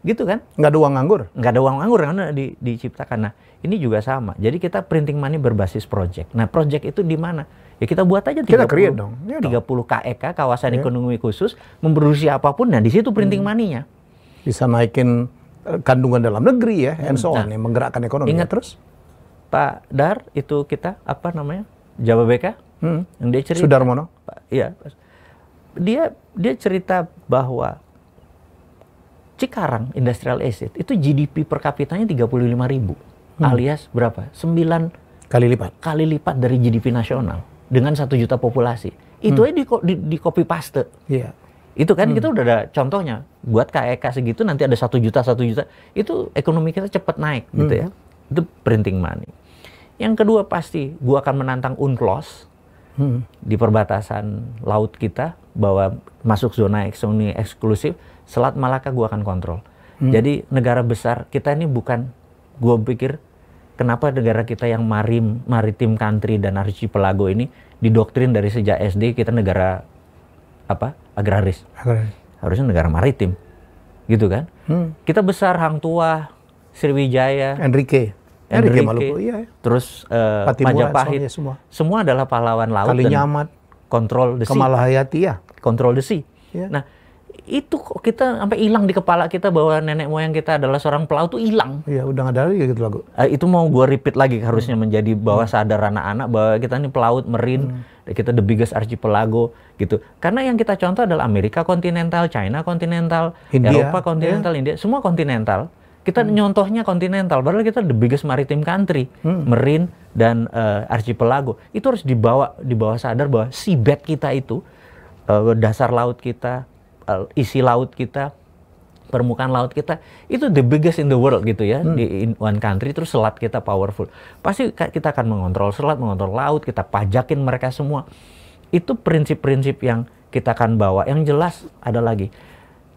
gitu kan? Nggak ada uang nganggur. Nggak ada uang nganggur karena diciptakan. Nah, ini juga sama. Jadi kita printing money berbasis project. Nah, project itu di mana? Ya kita buat aja 30 KEK, kawasan ekonomi khusus, memproduksi apapun, nah di situ printing money-nya. Bisa naikin kandungan dalam negeri ya, and so on, yang menggerakkan ekonomi. Ingat terus, Pak Dar, itu kita, apa namanya, Jababeka, yang dia cerita. Sudarmono. Iya. Dia cerita bahwa Cikarang Industrial Estate, itu GDP per kapitanya 35.000, alias berapa? 9 kali lipat dari GDP nasional. Dengan 1 juta populasi. Itu aja di copy paste. Iya. Itu kan kita udah ada contohnya. Buat KEK segitu nanti ada 1 juta. Itu ekonomi kita cepat naik gitu ya. Itu printing money. Yang kedua pasti gua akan menantang UNCLOS di perbatasan laut kita bahwa masuk zona ekonomi eksklusif, Selat Malaka gua akan kontrol. Jadi negara besar kita ini bukan, gua pikir kenapa negara kita yang maritim country dan archipelago ini didoktrin dari sejak SD kita negara agraris. Harusnya negara maritim. Gitu kan? Kita besar Hang Tuah, Sriwijaya, Enrique Maluku, iya. Terus Majapahit. Semua adalah pahlawan laut. Kalinyamat, control the sea. Kamalahayati ya. Control the sea. Yeah. Nah, itu kita sampai hilang di kepala kita bahwa nenek moyang kita adalah seorang pelaut, tuh hilang. Iya, udah nggak ada lagi gitu lagu. Itu mau gue repeat lagi harusnya menjadi bawah sadar anak-anak bahwa kita ini pelaut, marine, kita the biggest archipelago gitu. Karena yang kita contoh adalah Amerika kontinental, China kontinental, Eropa kontinental, India, semua kontinental. Kita nyontohnya kontinental, padahal kita the biggest maritime country, marine dan archipelago. Itu harus dibawa sadar bahwa seabed kita itu, dasar laut kita, isi laut kita, permukaan laut kita, itu the biggest in the world gitu ya, di one country. Terus selat kita powerful. Pasti kita akan mengontrol selat, mengontrol laut, kita pajakin mereka semua. Itu prinsip-prinsip yang kita akan bawa. Yang jelas ada lagi,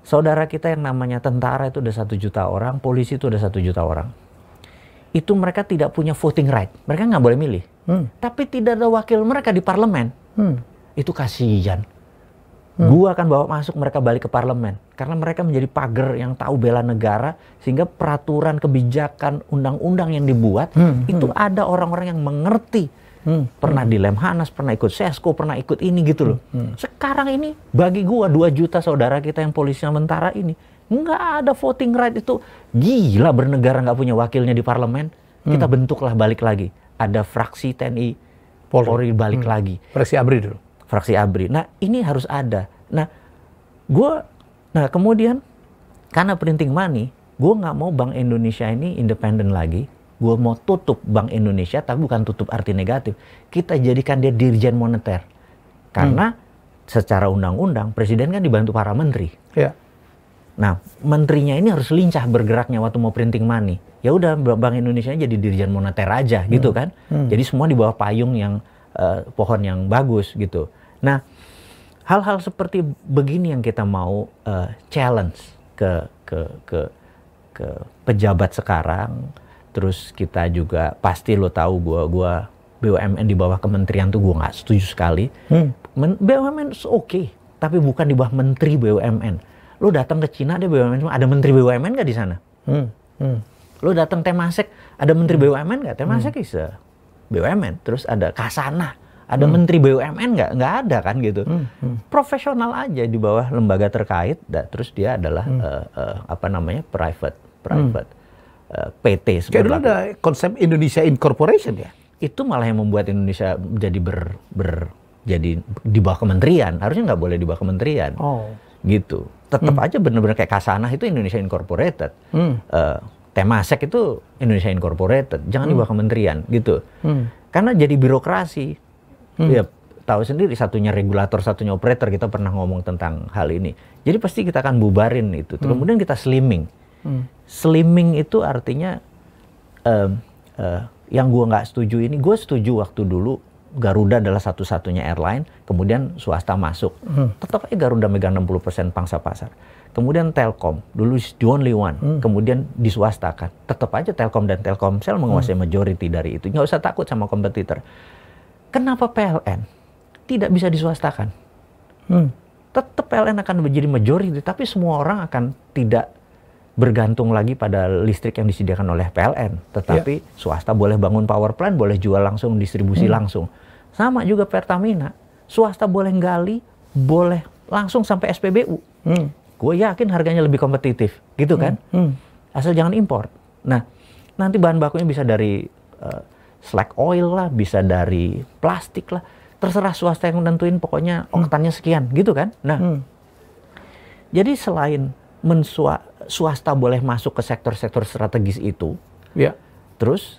saudara kita yang namanya tentara itu udah 1 juta orang, polisi itu udah 1 juta orang. Itu mereka tidak punya voting right, mereka nggak boleh milih. Tapi tidak ada wakil mereka di parlemen. Itu kasihan. Gua akan bawa masuk mereka balik ke parlemen. Karena mereka menjadi pagar yang tahu bela negara. Sehingga peraturan, kebijakan, undang-undang yang dibuat, itu ada orang-orang yang mengerti Pernah di Lemhanas, pernah ikut Sesko, pernah ikut ini gitu loh. Sekarang ini bagi gua 2 juta saudara kita yang polisi sementara ini nggak ada voting right. Itu gila, bernegara nggak punya wakilnya di parlemen. Kita bentuklah balik lagi. Ada fraksi TNI Polri balik lagi. Fraksi ABRI dulu. Fraksi ABRI. Nah ini harus ada. Nah kemudian karena printing money, gue nggak mau Bank Indonesia ini independen lagi. Gue mau tutup Bank Indonesia, tapi bukan tutup arti negatif. Kita jadikan dia dirjen moneter. Karena secara undang-undang, presiden kan dibantu para menteri. Ya. Nah, menterinya ini harus lincah bergeraknya waktu mau printing money. Ya udah, Bank Indonesia jadi dirjen moneter aja, gitu kan. Jadi semua di bawah payung yang pohon yang bagus, gitu. Nah, hal-hal seperti begini yang kita mau challenge ke pejabat sekarang. Terus kita juga pasti lo tahu gua BUMN di bawah kementerian tuh gua nggak setuju sekali. BUMN oke, tapi bukan di bawah menteri BUMN. Lo datang ke Cina ada BUMN, ada menteri BUMN nggak di sana? Lo datang Temasek ada menteri BUMN nggak? Temasek bisa BUMN. Terus ada Kasana, ada menteri BUMN nggak ada kan gitu. Profesional aja di bawah lembaga terkait. Terus dia adalah private. PT sebenarnya. Kayak dulu ada konsep Indonesia Incorporation ya? Itu malah yang membuat Indonesia jadi jadi di bawah kementerian. Harusnya nggak boleh di bawah kementerian. Gitu. Tetap aja benar-benar kayak Kasana itu Indonesia Incorporated. Temasek itu Indonesia Incorporated. Jangan di bawah kementerian gitu. Karena jadi birokrasi. Ya tahu sendiri, satunya regulator, satunya operator. Kita pernah ngomong tentang hal ini. Jadi pasti kita akan bubarin itu. Kemudian kita slimming. Slimming itu artinya yang gue nggak setuju ini, gue setuju waktu dulu Garuda adalah satu-satunya airline, kemudian swasta masuk. Tetap aja Garuda megang 60% pangsa pasar. Kemudian Telkom, dulu the only one, kemudian diswastakan. Tetap aja Telkom dan Telkomsel menguasai majority dari itu. Nggak usah takut sama kompetitor. Kenapa PLN tidak bisa diswastakan? Tetap PLN akan menjadi majority, tapi semua orang akan tidak bergantung lagi pada listrik yang disediakan oleh PLN. Tetapi swasta boleh bangun power plant, boleh jual langsung, distribusi langsung. Sama juga Pertamina. Swasta boleh gali, boleh langsung sampai SPBU. Gue yakin harganya lebih kompetitif. Gitu kan? Asal jangan impor. Nah, nanti bahan bakunya bisa dari slag oil lah, bisa dari plastik lah. Terserah swasta yang nentuin, pokoknya oktannya sekian. Gitu kan? Nah, jadi selain swasta boleh masuk ke sektor-sektor strategis itu, terus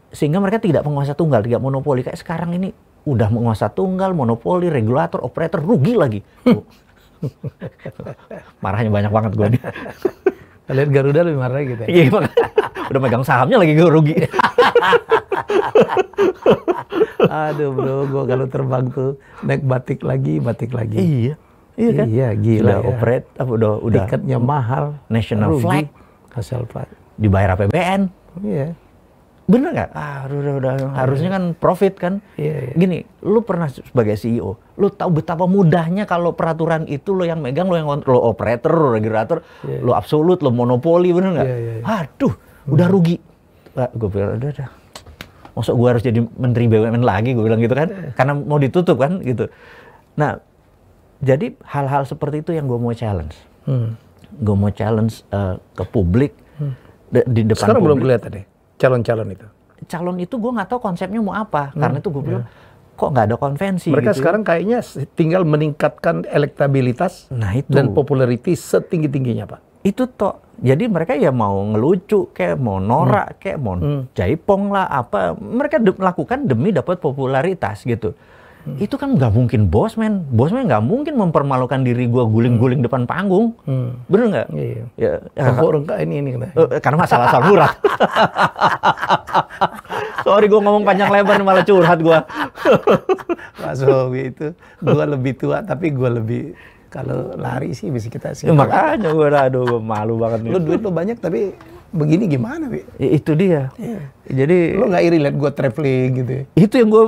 sehingga mereka tidak penguasa tunggal, tidak monopoli. Kayak sekarang ini udah menguasa tunggal, monopoli, regulator, operator, rugi lagi. Marahnya banyak banget gue nih. Lihat Garuda lebih marah gitu ya? Iya, udah megang sahamnya lagi gue rugi. Aduh bro, gue kalau terbang tuh naik batik lagi. Iya. Iya kan? Iya, gila udah ya. Operate, udah tiketnya mahal, national rugi. flag, flag, dibayar APBN. Iya. Bener nggak? Udah harusnya kan profit kan. Iya. Gini, lu pernah sebagai CEO, lu tahu betapa mudahnya kalau peraturan itu lo yang megang, lo operator, lo regulator, lo absolut, lo monopoli, bener nggak? Iya. Aduh, udah rugi. Gue bilang udah. Masa gue harus jadi menteri BUMN lagi, gue bilang gitu kan? Karena mau ditutup kan, gitu. Nah, jadi hal-hal seperti itu yang gue mau challenge. Gue mau challenge ke publik di depan sekarang publik. Belum kelihatan deh calon-calon itu. Calon itu gue nggak tahu konsepnya mau apa. Karena itu gue bilang kok nggak ada konvensi. Mereka gitu sekarang kayaknya tinggal meningkatkan elektabilitas dan popularity setinggi-tingginya, Pak. Itu toh. Jadi mereka ya mau ngelucu, kayak mau norak, kayak mau jaipong lah apa. Mereka lakukan demi dapat popularitas gitu. Itu kan nggak mungkin bosman nggak mungkin mempermalukan diri gue guling-guling depan panggung, bener nggak? Iya. Ya, ini karena masalah asal murah. Sorry gue ngomong panjang lebar malah curhat gue. Mas Howie itu gue lebih tua tapi gue lebih kalau lari sih bisa kita sih. Makanya gue malu banget nih. Lu duit lu banyak tapi begini gimana, Wi? Itu dia. Jadi lu nggak iri liat gue traveling gitu ya? Itu yang gue,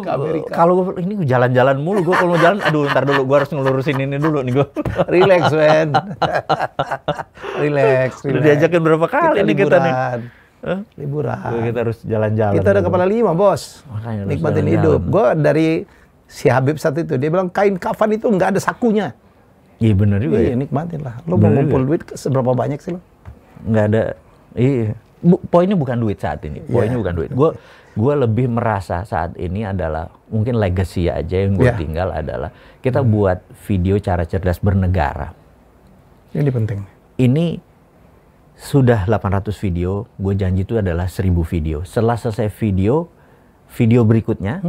kalau ini jalan-jalan mulu, gue kalau mau jalan, aduh ntar dulu gue harus ngelurusin ini dulu nih gue. Relax, man. Relax. Udah diajakin berapa kali nih kita nih. Liburan. Kita harus jalan-jalan. Kita ada kepala 5, bos. Makanya nikmatin hidup. Gue dari si Habib saat itu, dia bilang kain kafan itu nggak ada sakunya. Iya bener juga. Iya, nikmatin lah. Lo mau ngumpul duit seberapa banyak sih lo? Nggak ada. Iya. Poinnya bukan duit saat ini. Poinnya bukan duit. Gue lebih merasa saat ini adalah mungkin legacy aja yang gue tinggal adalah kita buat video cara cerdas bernegara. Ini penting. Ini sudah 800 video. Gue janji itu adalah 1000 video. Setelah selesai video berikutnya,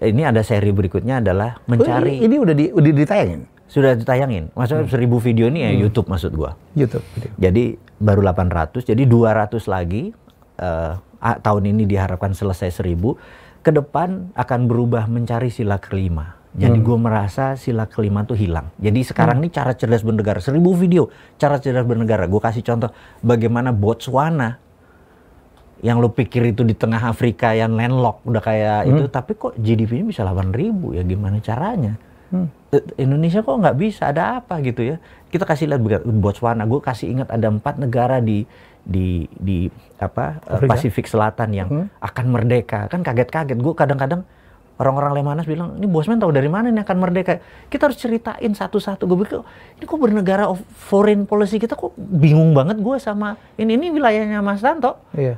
ini ada seri berikutnya adalah mencari. Ini udah ditayangin? Sudah ditayangin. Maksudnya 1000 video ini ya YouTube maksud gue. YouTube video. Jadi baru 800, jadi 200 lagi. Tahun ini diharapkan selesai 1000. Ke depan akan berubah mencari sila kelima. Jadi gue merasa sila kelima tuh hilang. Jadi sekarang nih cara cerdas bernegara, 1000 video cara cerdas bernegara. Gue kasih contoh bagaimana Botswana yang lo pikir itu di tengah Afrika yang landlocked udah kayak itu, tapi kok GDP-nya bisa 8.000 ya, gimana caranya? Indonesia kok nggak bisa, ada apa gitu ya? Kita kasih lihat Botswana. Gue kasih ingat ada 4 negara di Pasifik Selatan yang akan merdeka. Kan kaget-kaget. Gue kadang-kadang orang-orang Lemanas bilang, ini Bosman tahu dari mana ini akan merdeka? Kita harus ceritain satu-satu. Gue pikir, ini kok bernegara foreign policy kita kok bingung banget gue sama ini wilayahnya Mas Tanto. Iya.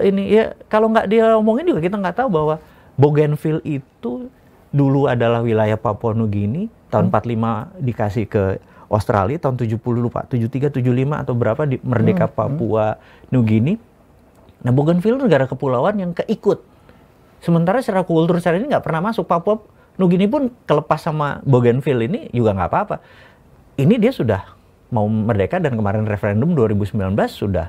Ini ya kalau nggak dia omongin juga kita nggak tahu bahwa Bougainville itu dulu adalah wilayah Papua Nugini. Tahun 45 dikasih ke Australia, tahun 70 lupa, 73, 75 atau berapa di merdeka Papua Nugini. Nah, Bougainville negara kepulauan yang keikut. Sementara secara kultur secara ini nggak pernah masuk. Papua Nugini pun kelepas sama Bougainville ini juga nggak apa-apa. Ini dia sudah mau merdeka dan kemarin referendum 2019 sudah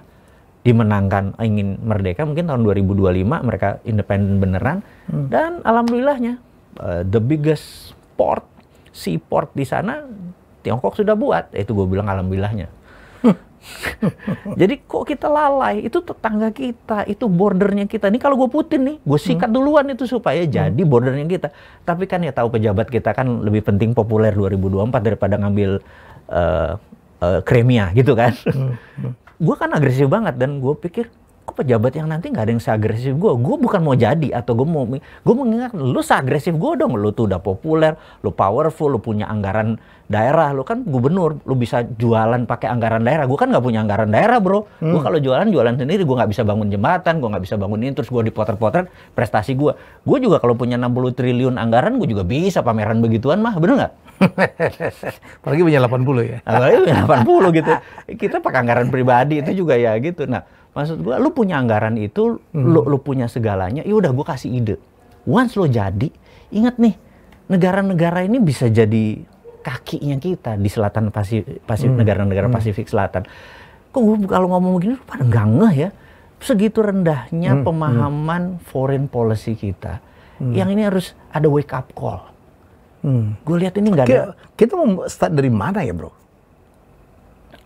dimenangkan ingin merdeka. Mungkin tahun 2025 mereka independen beneran. Dan alhamdulillahnya the biggest seaport di sana Tiongkok sudah buat, itu gue bilang alhamdulillahnya. Jadi kok kita lalai, itu tetangga kita, itu bordernya kita. Ini kalau gue Putin nih, gue sikat duluan itu supaya jadi bordernya kita. Tapi kan ya tahu pejabat kita kan lebih penting populer 2024 daripada ngambil Crimea gitu kan. Gue kan agresif banget dan gue pikir, kok pejabat yang nanti nggak ada yang seagresif gue. Gue bukan mau jadi atau gue mau mengingat lu seagresif gue dong. Lu tuh udah populer, lu powerful, lu punya anggaran daerah, lu kan gubernur, lu bisa jualan pakai anggaran daerah. Gue kan nggak punya anggaran daerah bro. Gue kalau jualan sendiri, gue nggak bisa bangun jembatan, gue nggak bisa bangun ini, terus gue dipotret-potret prestasi gue. Gue juga kalau punya 60 triliun anggaran, gue juga bisa pameran begituan mah, bener nggak? Apalagi punya 80 ya. Apalagi punya 80 gitu. Kita pakai anggaran pribadi itu juga ya gitu. Nah, maksud gue, lu punya anggaran itu, lu punya segalanya, ya udah gue kasih ide. Once lo jadi, ingat nih, negara-negara ini bisa jadi kakinya kita di selatan Pasifik, negara-negara Pasifik Selatan. Kok gue kalau ngomong begini, pada nggak ngeh ya. Segitu rendahnya pemahaman foreign policy kita. Yang ini harus ada wake up call. Gue lihat ini nggak ada. Kita mau start dari mana ya bro?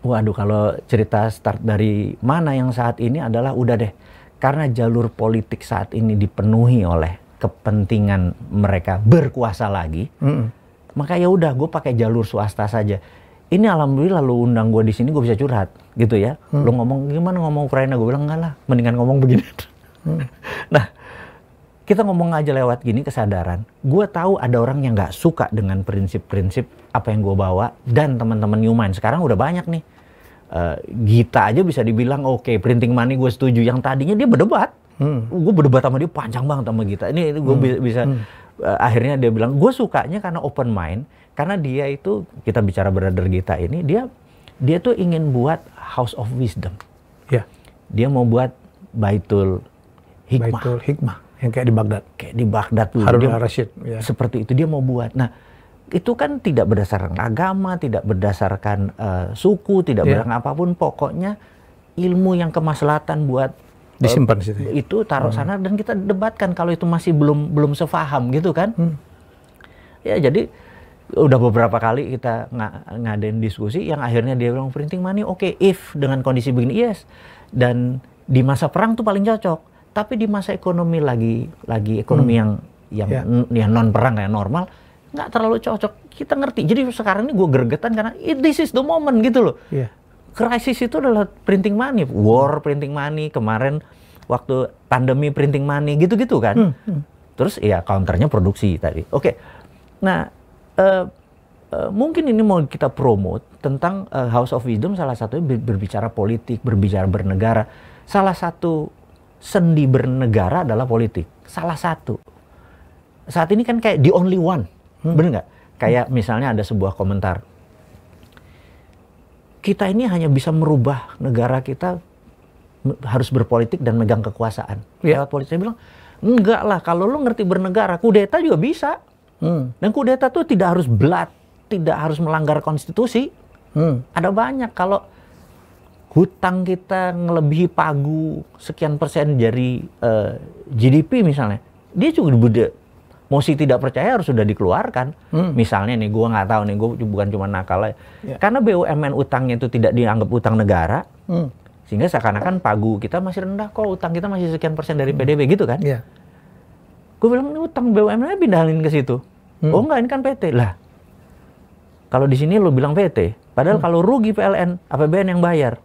Waduh, kalau cerita start dari mana yang saat ini adalah udah deh. Karena jalur politik saat ini dipenuhi oleh kepentingan mereka berkuasa lagi. Maka ya udah, gue pakai jalur swasta saja. Ini alhamdulillah lu undang gue di sini, gue bisa curhat gitu ya. Lu ngomong gimana ngomong Ukraina, gue bilang enggak lah, mendingan ngomong begini. Nah, kita ngomong aja lewat gini kesadaran. Gue tahu ada orang yang nggak suka dengan prinsip-prinsip apa yang gue bawa, dan teman-teman Newmind sekarang udah banyak nih. Gita aja bisa dibilang oke, printing money gue setuju. Yang tadinya dia berdebat, gue berdebat sama dia panjang banget sama Gita. Ini gue bisa akhirnya dia bilang gue sukanya karena open mind, karena dia itu, kita bicara brother Gita ini, dia tuh ingin buat House of Wisdom. Ya. Dia mau buat Baitul Hikmah. Baitul Hikmah yang kayak di Baghdad. Kayak di Baghdad tuh. Harun al-Rashid. Ya. Seperti itu dia mau buat. Nah, itu kan tidak berdasarkan agama, tidak berdasarkan suku, tidak berdasarkan apapun. Pokoknya ilmu yang kemaslahatan buat disimpan situ. Itu taruh sana dan kita debatkan kalau itu masih belum sefaham gitu kan. Ya jadi udah beberapa kali kita ngadain diskusi yang akhirnya dia bilang printing money oke, if dengan kondisi begini yes. Dan di masa perang tuh paling cocok. Tapi di masa ekonomi lagi ekonomi yang non perang kayak normal, nggak terlalu cocok. Kita ngerti. Jadi sekarang ini gue gregetan karena this is the moment gitu loh. krisis itu adalah printing money, war printing money, kemarin waktu pandemi printing money, gitu-gitu kan. Terus ya counternya produksi tadi. Oke. Nah, mungkin ini mau kita promote tentang House of Wisdom, salah satunya berbicara politik, berbicara bernegara. Salah satu sendi bernegara adalah politik. Salah satu. Saat ini kan kayak the only one. Bener nggak? Kayak misalnya ada sebuah komentar. Kita ini hanya bisa merubah negara kita harus berpolitik dan megang kekuasaan. Lewat politik. Saya bilang, enggak lah, kalau lu ngerti bernegara, kudeta juga bisa. Dan kudeta tuh tidak harus tidak harus melanggar konstitusi. Ada banyak. Kalau hutang kita ngelebihi pagu sekian persen dari GDP misalnya, dia juga mosi tidak percaya harus sudah dikeluarkan. Misalnya nih, gue nggak tahu nih, gue bukan cuma nakal aja. Karena BUMN utangnya itu tidak dianggap utang negara, sehingga seakan-akan pagu kita masih rendah kok, utang kita masih sekian persen dari PDB gitu kan. Gue bilang, ini utang BUMN pindahin ke situ. Oh enggak, ini kan PT. Lah, kalau di sini lo bilang PT, padahal kalau rugi PLN, APBN yang bayar.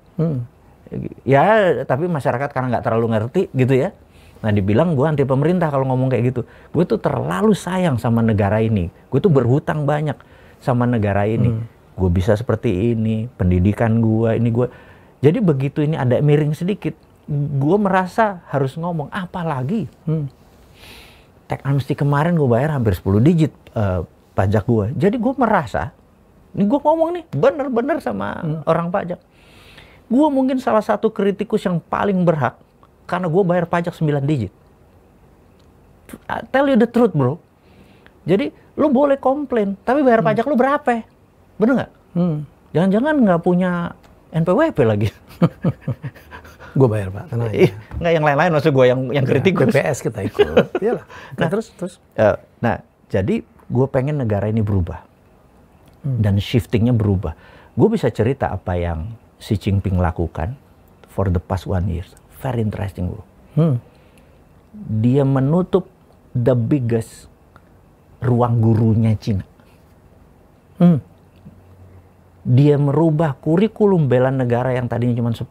Ya, tapi masyarakat karena nggak terlalu ngerti gitu ya. Nah, dibilang gue anti pemerintah kalau ngomong kayak gitu. Gue tuh terlalu sayang sama negara ini. Gue tuh berhutang banyak sama negara ini. Gue bisa seperti ini, pendidikan gue, ini gue. Jadi begitu ini ada miring sedikit, gue merasa harus ngomong, apalagi. Tax amnesty kemarin gue bayar hampir 10 digit pajak gue. Jadi gue merasa, ini gue ngomong nih, bener-bener sama orang pajak. Gue mungkin salah satu kritikus yang paling berhak, karena gue bayar pajak 9 digit. Tell you the truth, bro. Jadi, lu boleh komplain, tapi bayar pajak lu berapa? Bener nggak? Jangan-jangan nggak punya NPWP lagi. Gue bayar, Pak. Tenang aja. Nggak yang lain-lain, maksud gue yang kritikus. BPS kita ikut. Iyalah. Nah, terus. Nah, jadi gue pengen negara ini berubah. Dan shiftingnya berubah. Gue bisa cerita apa yang Xi Jinping lakukan for the past 1 year. Very interesting, bro. Dia menutup the biggest ruang gurunya Cina. Dia merubah kurikulum bela negara yang tadinya cuma 10%,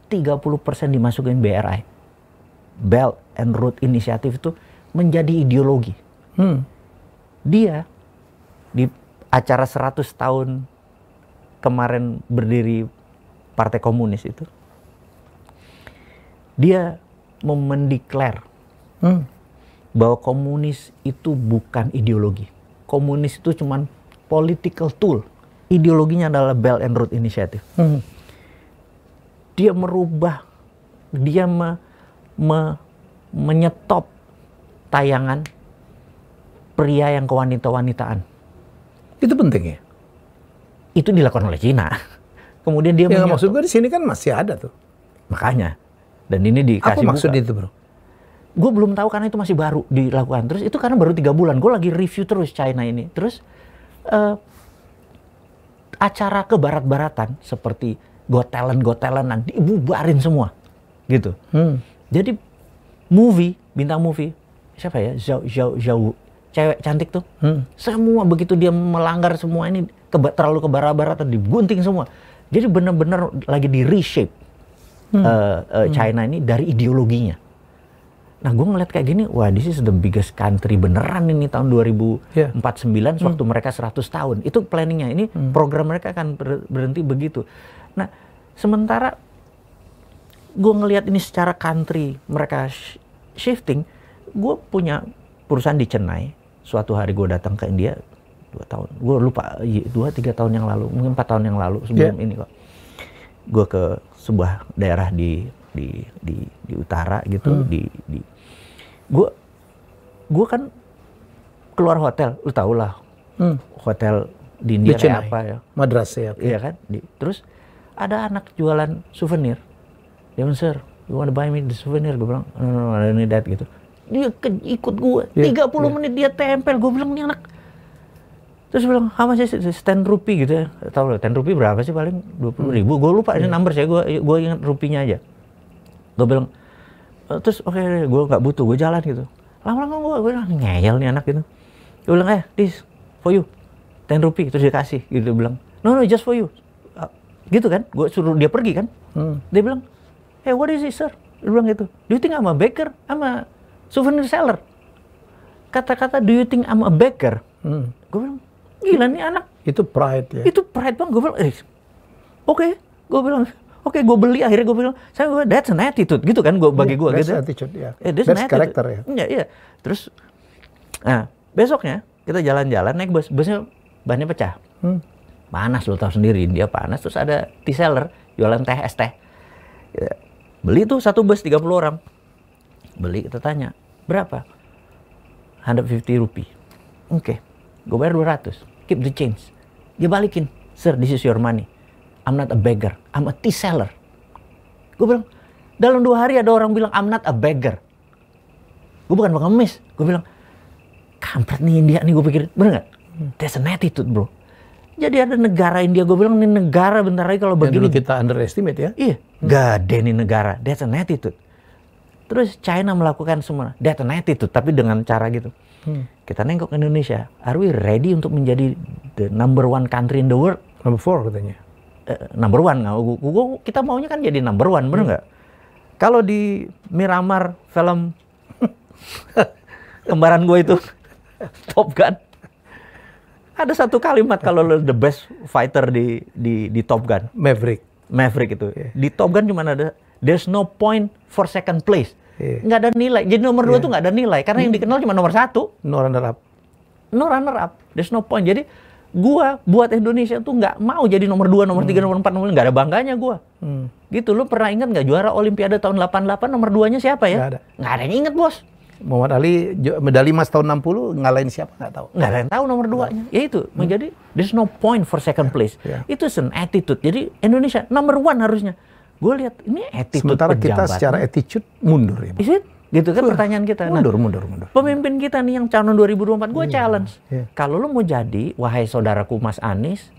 30% dimasukin BRI. Belt and Road Initiative itu menjadi ideologi. Dia di acara 100 tahun kemarin berdiri Partai Komunis itu, dia mendeklar bahwa komunis itu bukan ideologi. Komunis itu cuma political tool. Ideologinya adalah Belt and Road Initiative. Dia merubah, dia menyetop tayangan pria yang kewanita-wanitaan. Itu penting ya? Itu dilakukan oleh Cina. Kemudian dia maksud gue di sini kan masih ada tuh. Makanya. Dan ini dikasih apa maksud itu, bro? Gue belum tahu karena itu masih baru dilakukan. Terus itu karena baru 3 bulan. Gue lagi review terus China ini. Terus acara kebarat-baratan seperti Got Talent dibubarin semua. Gitu. Jadi bintang movie. Siapa ya? Zhao. Cewek cantik tuh. Semua begitu dia melanggar semua ini terlalu kebarat-baratan, digunting semua. Jadi benar-benar lagi di reshape. China ini dari ideologinya. Nah, gue ngeliat kayak gini, wah, this is the biggest country beneran ini tahun 2049 waktu mereka 100 tahun. Itu planningnya, ini program mereka akan berhenti begitu. Nah, sementara gue ngeliat ini secara country mereka shifting, gue punya perusahaan di Chennai. Suatu hari gue datang ke India, 2 tahun, gue lupa, 2-3 tahun yang lalu, mungkin 4 tahun yang lalu sebelum ini kok. Gue ke sebuah daerah di utara gitu, gue kan keluar hotel, lu tau lah, hotel di India kayak apa ya, Madras ya, iya kan, terus ada anak jualan souvenir, dia bilang, sir, you want to buy me the souvenir? Gue bilang, no, I don't need that gitu. Dia ikut gue, 30 menit dia tempel, gue bilang, ini anak. Terus bilang, how much is it? 10 rupiah gitu ya. Tahu loh, 10 rupiah berapa sih paling? 20 ribu. Gue lupa ini number saya, gue ingat rupiahnya aja. Gue bilang, terus oke, gue nggak butuh, gue jalan gitu. Lama-lama gue bilang, ngeyel nih anak gitu. Gue bilang, this for you, 10 rupiah. Terus dia kasih, gitu. Dia bilang, no, just for you. Gitu kan, gue suruh dia pergi kan. Dia bilang, hey, what is it, sir? Dia bilang gitu. Do you think I'm a baker? I'm a souvenir seller. Kata-kata do you think I'm a baker? Gue bilang, gila nih anak. Itu pride ya. Itu pride bang. Gue bilang, oke. Gue bilang, oke, gue beli. Akhirnya gue bilang, that's an attitude. Gitu kan, bagi gue. That's gitu. attitude, ya. That's character ya. Iya. Terus, nah besoknya kita jalan-jalan naik bus. Busnya bannya pecah. Panas, lo tau sendiri. Dia panas. Terus ada tea seller, jualan teh, es teh. Beli tuh satu bus 30 orang. Beli, kita tanya, berapa? 150 rupiah. Oke. Gue bayar 200. Keep the change. Dia balikin. Sir, this is your money. I'm not a beggar. I'm a tea seller. Gue bilang, dalam 2 hari ada orang bilang, I'm not a beggar. Gue bukan pengemis. Gue bilang, kampret nih India nih, gue pikir. Bener gak? That's an attitude, bro. Jadi ada negara India, gue bilang, ini negara bentar lagi kalau begini. Dulu kita underestimate ya. Iya. Gade nih negara. That's an attitude. Terus China melakukan semua. That's an attitude. Tapi dengan cara gitu. Kita nengok Indonesia. Are we ready untuk menjadi the number 1 country in the world? Number 4 katanya. Number 1. Kita maunya kan jadi number 1. Bener nggak? Kalau di Miramar film kembaran gue itu Top Gun. Ada satu kalimat kalau lo the best fighter di Top Gun. Maverick itu. Di Top Gun cuma ada there's no point for second place. Nggak ada nilai. Jadi nomor 2 tuh nggak ada nilai. Karena yang dikenal cuma nomor 1. No runner up. No runner up. There's no point. Jadi gua buat Indonesia tuh nggak mau jadi nomor 2, nomor 3, nomor 4, nomor 5. Nggak ada bangganya gua. Gitu. Lu pernah ingat nggak juara Olimpiade tahun 88 nomor 2-nya siapa ya? Nggak ada yang inget, bos. Muhammad Ali medali emas tahun 60 ngalahin siapa nggak tahu. Nggak ada yang tahu nomor 2-nya. Ya itu. Menjadi there's no point for second place. Itu an attitude. Jadi Indonesia number 1 harusnya. Gue lihat ini attitude sementara pejabat. Kita secara attitude mundur ya. Is it? Gitu kan pertanyaan kita. Mundur. Pemimpin kita nih yang calon 2024, gue challenge. Kalau lu mau jadi, wahai saudaraku Mas Anies,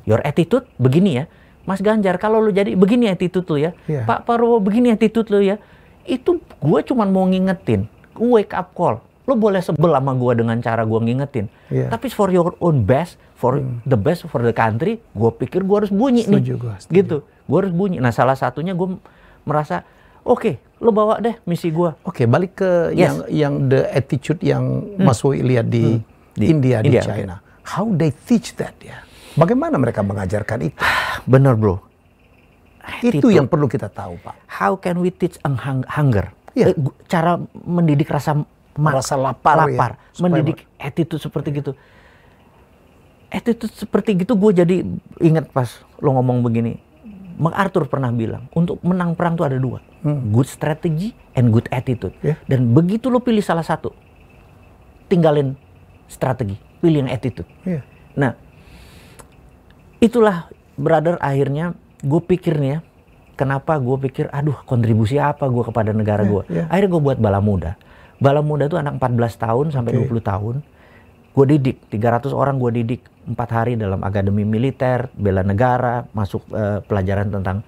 your attitude begini ya. Mas Ganjar, kalau lu jadi begini attitude lu ya. Pak Prabowo begini attitude lu ya. Itu gue cuman mau ngingetin. Wake up call. Lu boleh sebel sama gue dengan cara gue ngingetin. Tapi for your own best, for the best for the country, gue pikir gue harus bunyi nih. Gitu. Gue harus bunyi. Nah salah satunya gue merasa, oke, lo bawa deh misi gue. Oke, balik ke yang the attitude yang Mas Woi lihat di India, di China. How they teach that ya? Bagaimana mereka mengajarkan itu? Bener bro. Itu yang perlu kita tahu, Pak. How can we teach hunger? Cara mendidik rasa lapar. Ya, mendidik attitude seperti gitu. Attitude seperti gitu gue jadi ingat pas lo ngomong begini. MacArthur pernah bilang, untuk menang perang itu ada 2. Good strategy and good attitude. Dan begitu lo pilih salah satu, tinggalin strategi, pilih yang attitude. Nah, itulah brother akhirnya gue pikir nih ya, kenapa gue pikir, aduh kontribusi apa gue kepada negara gue. Akhirnya gue buat Bala Muda. Bala Muda itu anak 14 tahun sampai 20 tahun. Gue didik, 300 orang gue didik 4 hari dalam akademi militer, bela negara, masuk pelajaran tentang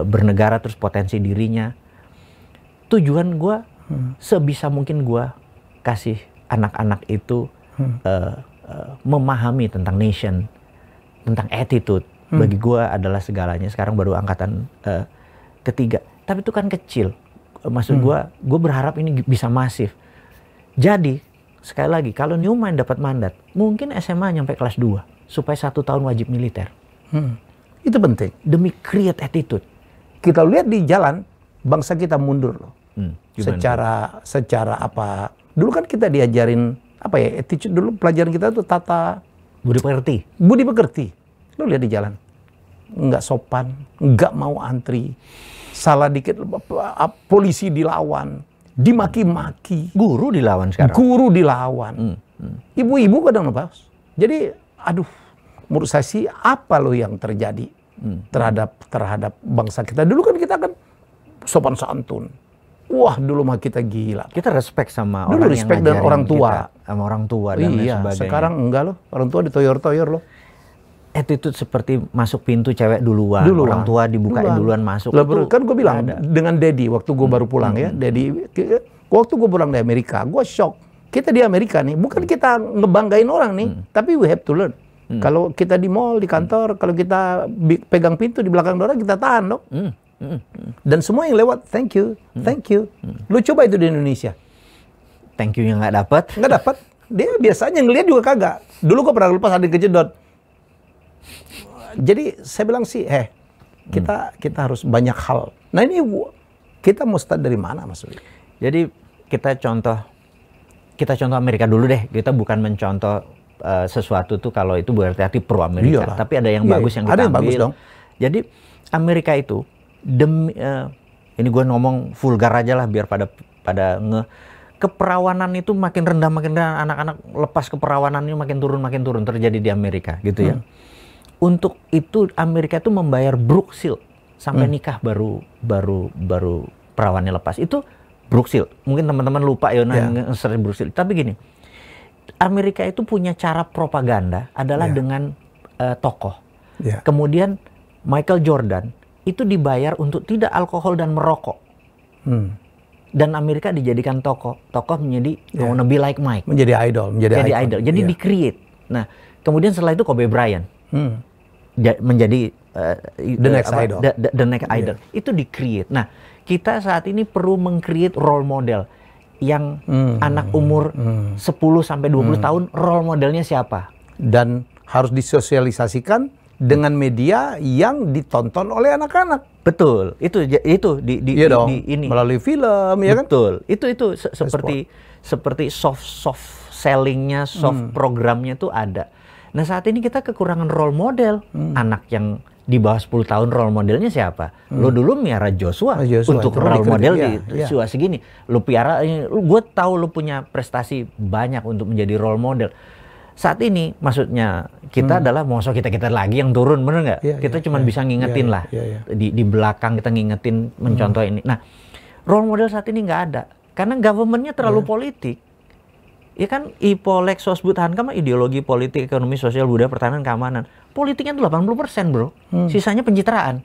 bernegara, terus potensi dirinya. Tujuan gue, sebisa mungkin gue kasih anak-anak itu memahami tentang nation, tentang attitude. Bagi gue adalah segalanya. Sekarang baru angkatan ketiga. Tapi itu kan kecil. Maksud gue berharap ini bisa masif. Jadi, sekali lagi, kalau Newmind dapat mandat, mungkin SMA nyampe kelas 2. Supaya 1 tahun wajib militer. Itu penting. Demi create attitude. Kita lihat di jalan, bangsa kita mundur loh. Secara apa. Dulu kan kita diajarin, apa ya, attitude dulu pelajaran kita tuh tata. Budi pekerti. Budi pekerti. Lu lihat di jalan. Nggak sopan, nggak mau antri. Salah dikit, polisi dilawan. Dimaki-maki. Guru dilawan sekarang. Guru dilawan. Ibu-ibu kadang lepas. Jadi, aduh, menurut saya sih apa loh yang terjadi terhadap bangsa kita. Dulu kan kita kan sopan santun. Wah, dulu mah kita gila. Kita respect sama dulu orang respect yang dan orang tua. Sama orang tua dan lain sebagainya. Sekarang enggak loh. Orang tua ditoyor-toyor loh. Attitude seperti masuk pintu cewek duluan. Orang tua dibukain duluan masuk. Itu kan gue bilang dengan Daddy waktu gue baru pulang ya. Daddy, waktu gue pulang dari Amerika, gue shock. Kita di Amerika nih, bukan kita ngebanggain orang nih, tapi we have to learn. Kalau kita di mall, di kantor, kalau kita pegang pintu di belakang orang, kita tahan dong. Dan semua yang lewat, thank you. Lu coba itu di Indonesia. Thank you yang nggak dapat. Nggak dapat. Dia biasanya ngelihat juga kagak. Dulu gua pernah lepas ada yang kejedot. Jadi saya bilang sih, kita harus banyak hal. Nah ini kita mau start dari mana, Mas Uli? Jadi kita contoh Amerika dulu deh. Kita bukan mencontoh sesuatu tuh kalau itu berarti pro Amerika. Iyalah. Tapi ada yang bagus yang kita ada yang ambil. bagus dong. Jadi Amerika itu demi ini gue ngomong vulgar aja lah biar pada keperawanan itu makin rendah, anak-anak lepas keperawannannya makin turun terjadi di Amerika gitu ya. Untuk itu Amerika itu membayar Brooke Shield sampai nikah baru perawannya lepas. Itu Brooke Shield. Mungkin teman-teman lupa ya nge-search Brooke Shield. Tapi gini, Amerika itu punya cara propaganda adalah dengan tokoh. Kemudian Michael Jordan itu dibayar untuk tidak alkohol dan merokok. Dan Amerika dijadikan tokoh menjadi wanna be like Mike. Menjadi idol. Jadi di-create. Nah, kemudian setelah itu Kobe Bryant menjadi the next idol. The next idol. Itu di-create. Nah, kita saat ini perlu meng-create role model yang anak umur 10 sampai 20 tahun role modelnya siapa? Dan harus disosialisasikan dengan media yang ditonton oleh anak-anak. Betul. Itu ini melalui film ya kan? Betul. Itu seperti soft sellingnya, soft programnya itu ada. Nah, saat ini kita kekurangan role model. Anak yang di bawah 10 tahun role modelnya siapa? Lo dulu miara Joshua untuk role model di usia segini. Lo piara, gue tahu lo punya prestasi banyak untuk menjadi role model. Saat ini maksudnya kita adalah mosok kita lagi yang turun, bener nggak? Kita cuma bisa ngingetin lah. Di belakang kita ngingetin mencontoh ini. Nah, role model saat ini nggak ada. Karena government-nya terlalu politik. Ya kan, IPOLEK, Sosbud, Hankam, ideologi politik, ekonomi, sosial, budaya, pertahanan, keamanan. Politiknya itu 80%, bro. Sisanya pencitraan.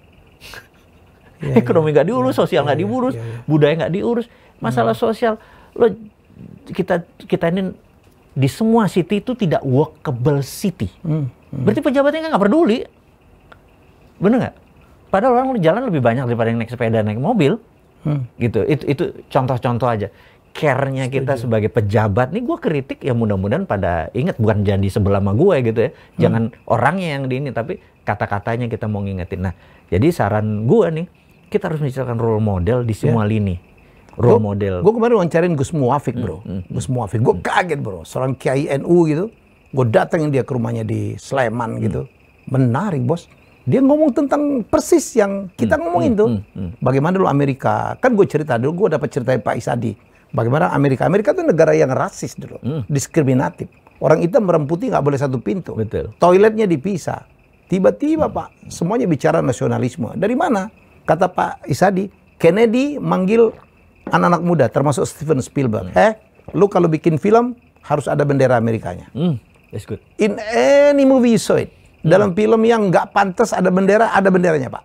Ekonomi nggak diurus, sosial nggak diurus, budaya nggak diurus. Masalah sosial, kita ini di semua city itu tidak workable city. Berarti pejabatnya nggak peduli. Bener nggak? Padahal orang jalan lebih banyak daripada yang naik sepeda, naik mobil. Gitu. Itu contoh-contoh aja. Care-nya kita sebagai pejabat, nih gue kritik ya mudah-mudahan pada ingat, bukan jadi sebelah sama gue gitu ya. Jangan orangnya yang di ini, tapi kata-katanya kita mau ngingetin. Nah, jadi saran gue nih, kita harus menciptakan role model di semua lini. Role model. Gue kemarin wawancarin Gus Muafik, bro. Gus Muafik, gue kaget, bro. Seorang Kiai NU gitu. Gue datengin dia ke rumahnya di Sleman gitu. Menarik, bos. Dia ngomong tentang persis yang kita ngomongin tuh. Bagaimana dulu Amerika. Kan gue cerita dulu, gue dapat ceritain Pak Isadi. Bagaimana Amerika itu negara yang rasis dulu, diskriminatif. Orang hitam orang putih nggak boleh satu pintu. Betul. Toiletnya dipisah. Tiba-tiba Pak, semuanya bicara nasionalisme. Dari mana? Kata Pak Isadi, Kennedy manggil anak-anak muda, termasuk Steven Spielberg. Lu kalau bikin film harus ada bendera Amerikanya. That's good. In any movie you saw it. Dalam film yang nggak pantas ada benderanya Pak.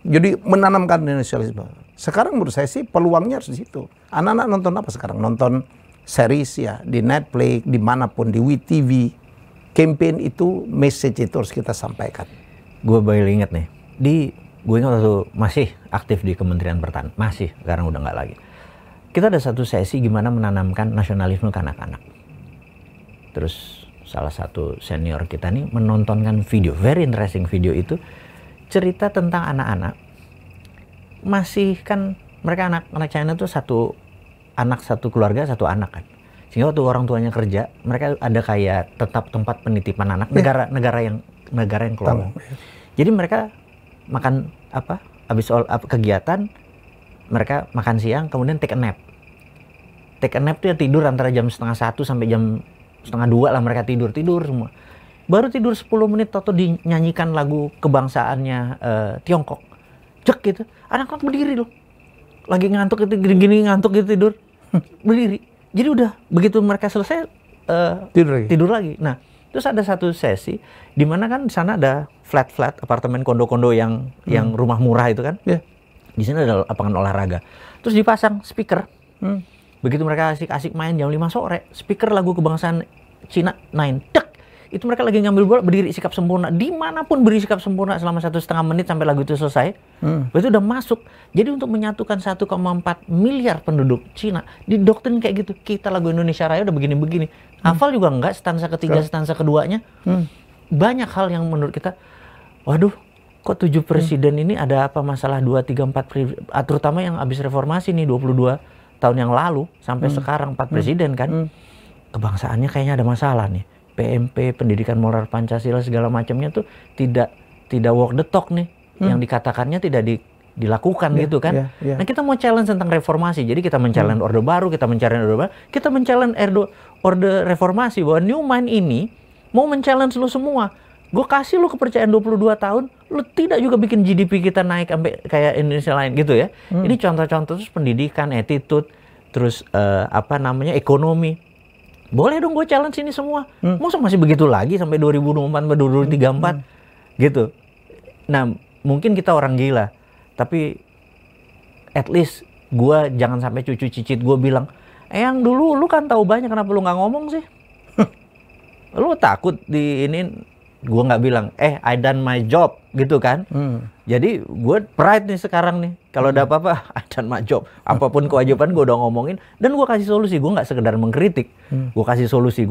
Jadi menanamkan nasionalisme. Sekarang menurut saya sih peluangnya harus di situ. Anak-anak nonton apa sekarang? Nonton series ya, di Netflix, dimanapun, di WeTV. Campaign itu, message itu harus kita sampaikan. Gue baru inget nih, gue ingat waktu masih aktif di Kementerian Pertahanan. Masih, sekarang udah nggak lagi. Kita ada satu sesi gimana menanamkan nasionalisme ke anak-anak. Terus salah satu senior kita nih menontonkan video, very interesting video itu, cerita tentang anak-anak. Masih kan mereka anak China tuh satu keluarga, satu anak kan. Sehingga waktu orang tuanya kerja, mereka ada kayak tetap tempat penitipan anak, negara yang kelompok. Jadi mereka makan habis kegiatan mereka makan siang, kemudian take a nap. Take a nap tuh ya tidur antara jam 1:30 sampai jam 1:30 lah, mereka tidur semua. Baru tidur 10 menit atau dinyanyikan lagu kebangsaannya Tiongkok. Jek gitu, anak-anak berdiri loh. Lagi ngantuk gitu, gini-gini ngantuk gitu tidur. Berdiri. Jadi udah begitu mereka selesai tidur lagi. Nah, terus ada satu sesi di mana kan di sana ada flat apartemen kondo-kondo yang rumah murah itu kan. Di sini ada lapangan olahraga. Terus dipasang speaker. Begitu mereka asik-asik main jam 5 sore, speaker lagu kebangsaan Cina 9. Dek. itu mereka lagi ngambil bola, berdiri sikap sempurna. Dimanapun berdiri sikap sempurna selama 1,5 menit sampai lagu itu selesai. Itu udah masuk. Jadi untuk menyatukan 1,4 miliar penduduk Cina, didoktrin kayak gitu. Kita lagu Indonesia Raya udah begini-begini. Hafal juga enggak stansa ketiga, stansa keduanya. Banyak hal yang menurut kita, waduh, kok 7 presiden ini ada apa masalah 2, 3, 4, terutama yang habis reformasi nih 22 tahun yang lalu sampai sekarang 4 presiden kan. Kebangsaannya kayaknya ada masalah nih. PMP, pendidikan moral Pancasila segala macamnya tuh tidak walk the talk nih. Yang dikatakannya tidak dilakukan gitu kan. Nah, kita mau challenge tentang reformasi. Jadi kita men-challenge orde baru, kita men-challenge orde baru, kita men-challenge orde reformasi bahwa new mind ini mau men-challenge lu semua. Gue kasih lu kepercayaan 22 tahun, lu tidak juga bikin GDP kita naik sampai kayak Indonesia lain gitu ya. Ini contoh-contoh terus pendidikan, attitude, terus ekonomi. Boleh dong gue challenge ini semua. Masa masih begitu lagi sampai 2024, 2034 gitu. Nah, mungkin kita orang gila, tapi at least gue jangan sampai cucu cicit gue bilang, yang dulu lu kan tahu banyak, kenapa lu nggak ngomong sih? Lu takut di ini. Gue nggak bilang, I done my job, gitu kan. Jadi gue pride nih sekarang nih. Kalau ada apa-apa, I done my job. Apapun kewajiban gue udah ngomongin. Dan gue kasih solusi, gue nggak sekedar mengkritik. Gue kasih solusi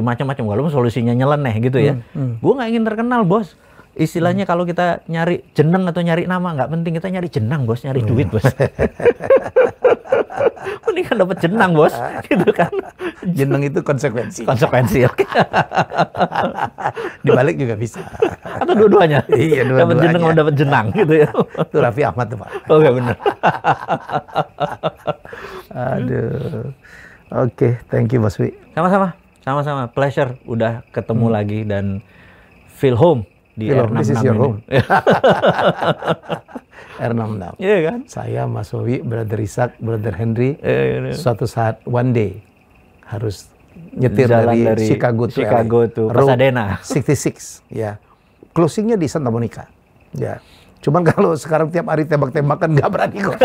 macam-macam. Walaupun solusinya nyeleneh gitu ya. Gue nggak ingin terkenal, bos. Istilahnya kalau kita nyari jeneng atau nyari nama, nggak penting. Kita nyari jenang, bos. Nyari duit, bos. Mendingan dapat jenang, bos. Gitu kan. Jenang itu konsekuensi. Konsekuensi, oke. Dibalik juga bisa. Atau dua-duanya? Iya, dua-duanya. Dapat jenang atau dapat jenang gitu ya. Itu Raffi Ahmad tuh, Pak. Oke, benar. Aduh. Oke, thank you, Mas Wi. Sama-sama. Pleasure udah ketemu lagi dan feel home di R66 ini. R66. Iya kan? Saya, Mas Wi, Brother Ishak, Brother Henry, suatu saat one day harus nyetir dari Chicago to Pasadena 66 ya. Closingnya di Santa Monica ya. Cuman kalau sekarang tiap hari tembak-tembakan nggak berani kok.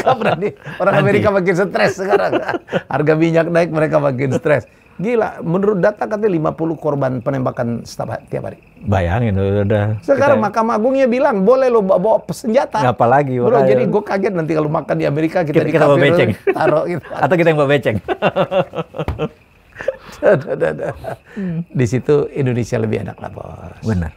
Nggak berani. Orang Amerika makin stres sekarang. Harga minyak naik, mereka makin stres. Gila, menurut data katanya 50 korban penembakan tiap hari. Bayangin udah. Sekarang Mahkamah Agungnya bilang boleh lo bawa senjata. Ngapa lagi? Bro, jadi gue kaget nanti kalau makan di Amerika kita bawa beceng. Taruh gitu. Atau kita yang bawa beceng. Di situ Indonesia lebih enak lah, bos. Benar.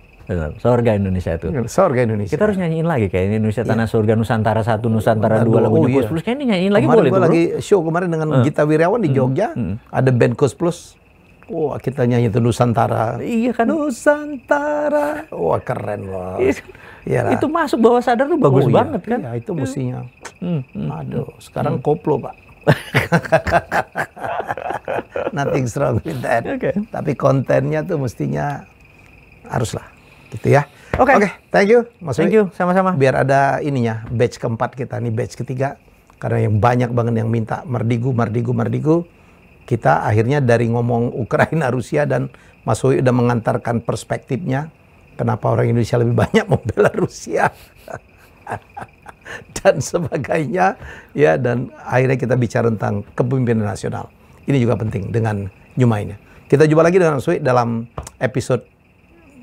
Surga Indonesia itu. Surga Indonesia. Kita harus nyanyiin lagi kayak Indonesia Tanah Surga, Nusantara 1, Nusantara 2 lagunya Kus Plus. Kayaknya nyanyiin lagi boleh tuh. Lagi show kemarin dengan Gita Wirjawan di Jogja. Ada band Kus Plus. Wah, kita nyanyi itu Nusantara. Iya kan? Nusantara. Wah, keren loh. Iyalah. Itu masuk bawah sadar tuh bagus banget kan? Iya, itu mestinya. Aduh, sekarang koplo, Pak. Nothing wrong with that. Tapi kontennya tuh mestinya haruslah. Gitu ya. Oke, thank you, Mas Wi. Thank you, sama-sama. Biar ada ininya, batch keempat kita nih, batch ketiga. Karena yang banyak banget yang minta Mardigu. Kita akhirnya dari ngomong Ukraina, Rusia, dan Mas Wi udah mengantarkan perspektifnya. Kenapa orang Indonesia lebih banyak membela Rusia. Dan sebagainya. Ya, dan akhirnya kita bicara tentang kepemimpinan nasional. Ini juga penting dengan New Mind-nya. Kita jumpa lagi dengan Mas Wi dalam episode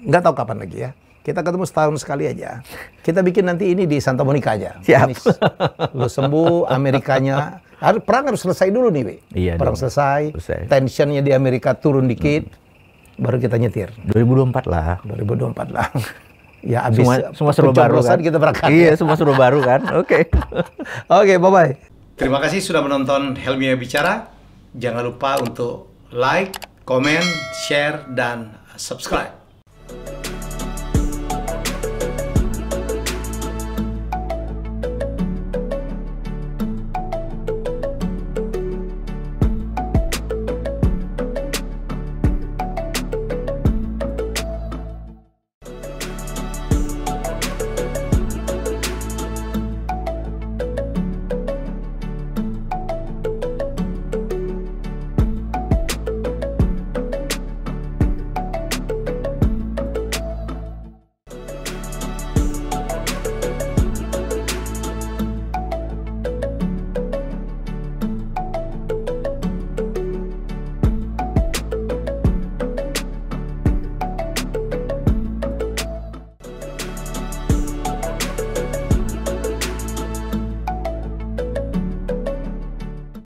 nggak tahu kapan lagi ya. Kita ketemu setahun sekali aja. Kita bikin nanti ini di Santa Monica aja. Siap. Lo sembuh, Amerikanya. Perang harus selesai dulu nih, Wi. Iya, perang selesai. Tensionnya di Amerika turun dikit. Baru kita nyetir. 2024 lah. 2024 lah. Ya, abis semua serba baru kan. Kita berangkat. Iya, semua serba baru kan. Oke. Oke, bye-bye. Terima kasih sudah menonton Helmia Bicara. Jangan lupa untuk like, comment, share, dan subscribe.